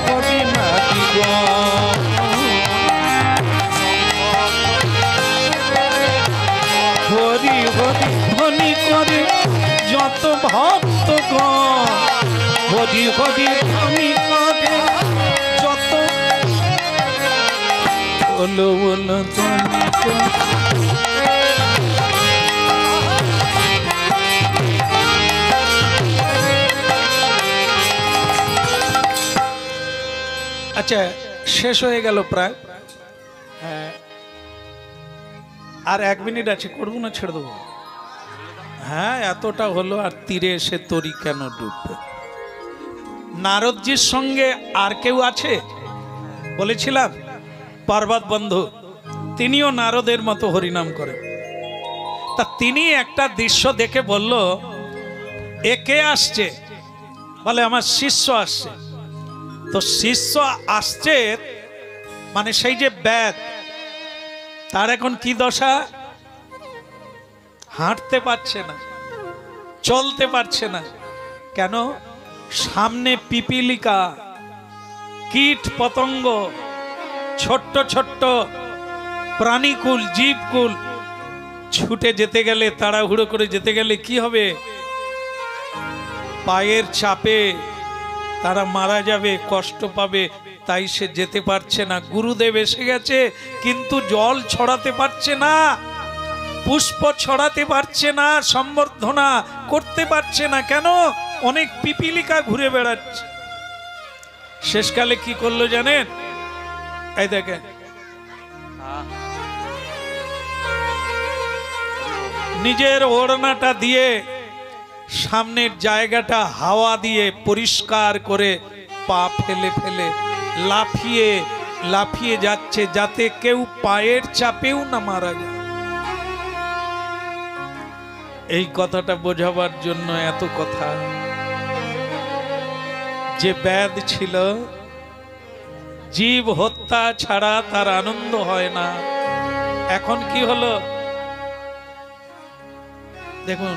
কবি নাকি হরি হরি ধ্বনি করে যত ভক্ত হরি হরি ধ্বনি করে যত ওলো ওলো ধ্বনি করে। আচ্ছা, শেষ হয়ে গেল প্রায়। আর 1 মিনিট আছে, করবো না ছেড়ে দেবো? হ্যাঁ, এতটা হলো, আর তীরে এসে তরি কেন ডুববে? নারদজির সঙ্গে আর কেউ আছে বলেছিলাম, পর্বত বন্ধু, তিনিও নারদের মতো হরিনাম করেন। তা তিনি একটা দৃশ্য দেখে বলল, একে আসছে, বলে আমার শিষ্য আসছে। তো শিষ্য আসছে মানে সেই যে ব্যাধ, তার এখন কি দশা? হাঁটতে পারছে না, চলতে পারছে না। কেন? সামনে পিপিলিকা, কীট পতঙ্গ, ছোট্ট ছোট্ট প্রাণীকুল জীবকুল, ছুটে যেতে গেলে, তাড়াহুড়ো করে যেতে গেলে কি হবে? পায়ের চাপে তারা মারা যাবে, কষ্ট পাবে। তাই সে যেতে পারছে না। গুরুদেব এসে গেছে, কিন্তু জল ছড়াতে পারছে না, পুষ্প ছড়াতে পারছে না, সম্বর্ধনা করতে পারছে না। কেন? অনেক পিপিলিকা ঘুরে বেড়াচ্ছে। শেষকালে কি করলো জানেন? এই দেখেন, নিজের ওড়নাটা দিয়ে সামনের জায়গাটা হাওয়া দিয়ে পরিষ্কার করে পা ফেলে ফেলে লাফিয়ে লাফিয়ে যাচ্ছে, যাতে কেউ পায়ের চাপেও না মারা যায়। এই কথাটা বোঝাবার জন্য এত কথা। যে ব্যাধ ছিল, জীব হত্যা ছাড়া তার আনন্দ হয় না। এখন কি হলো দেখুন।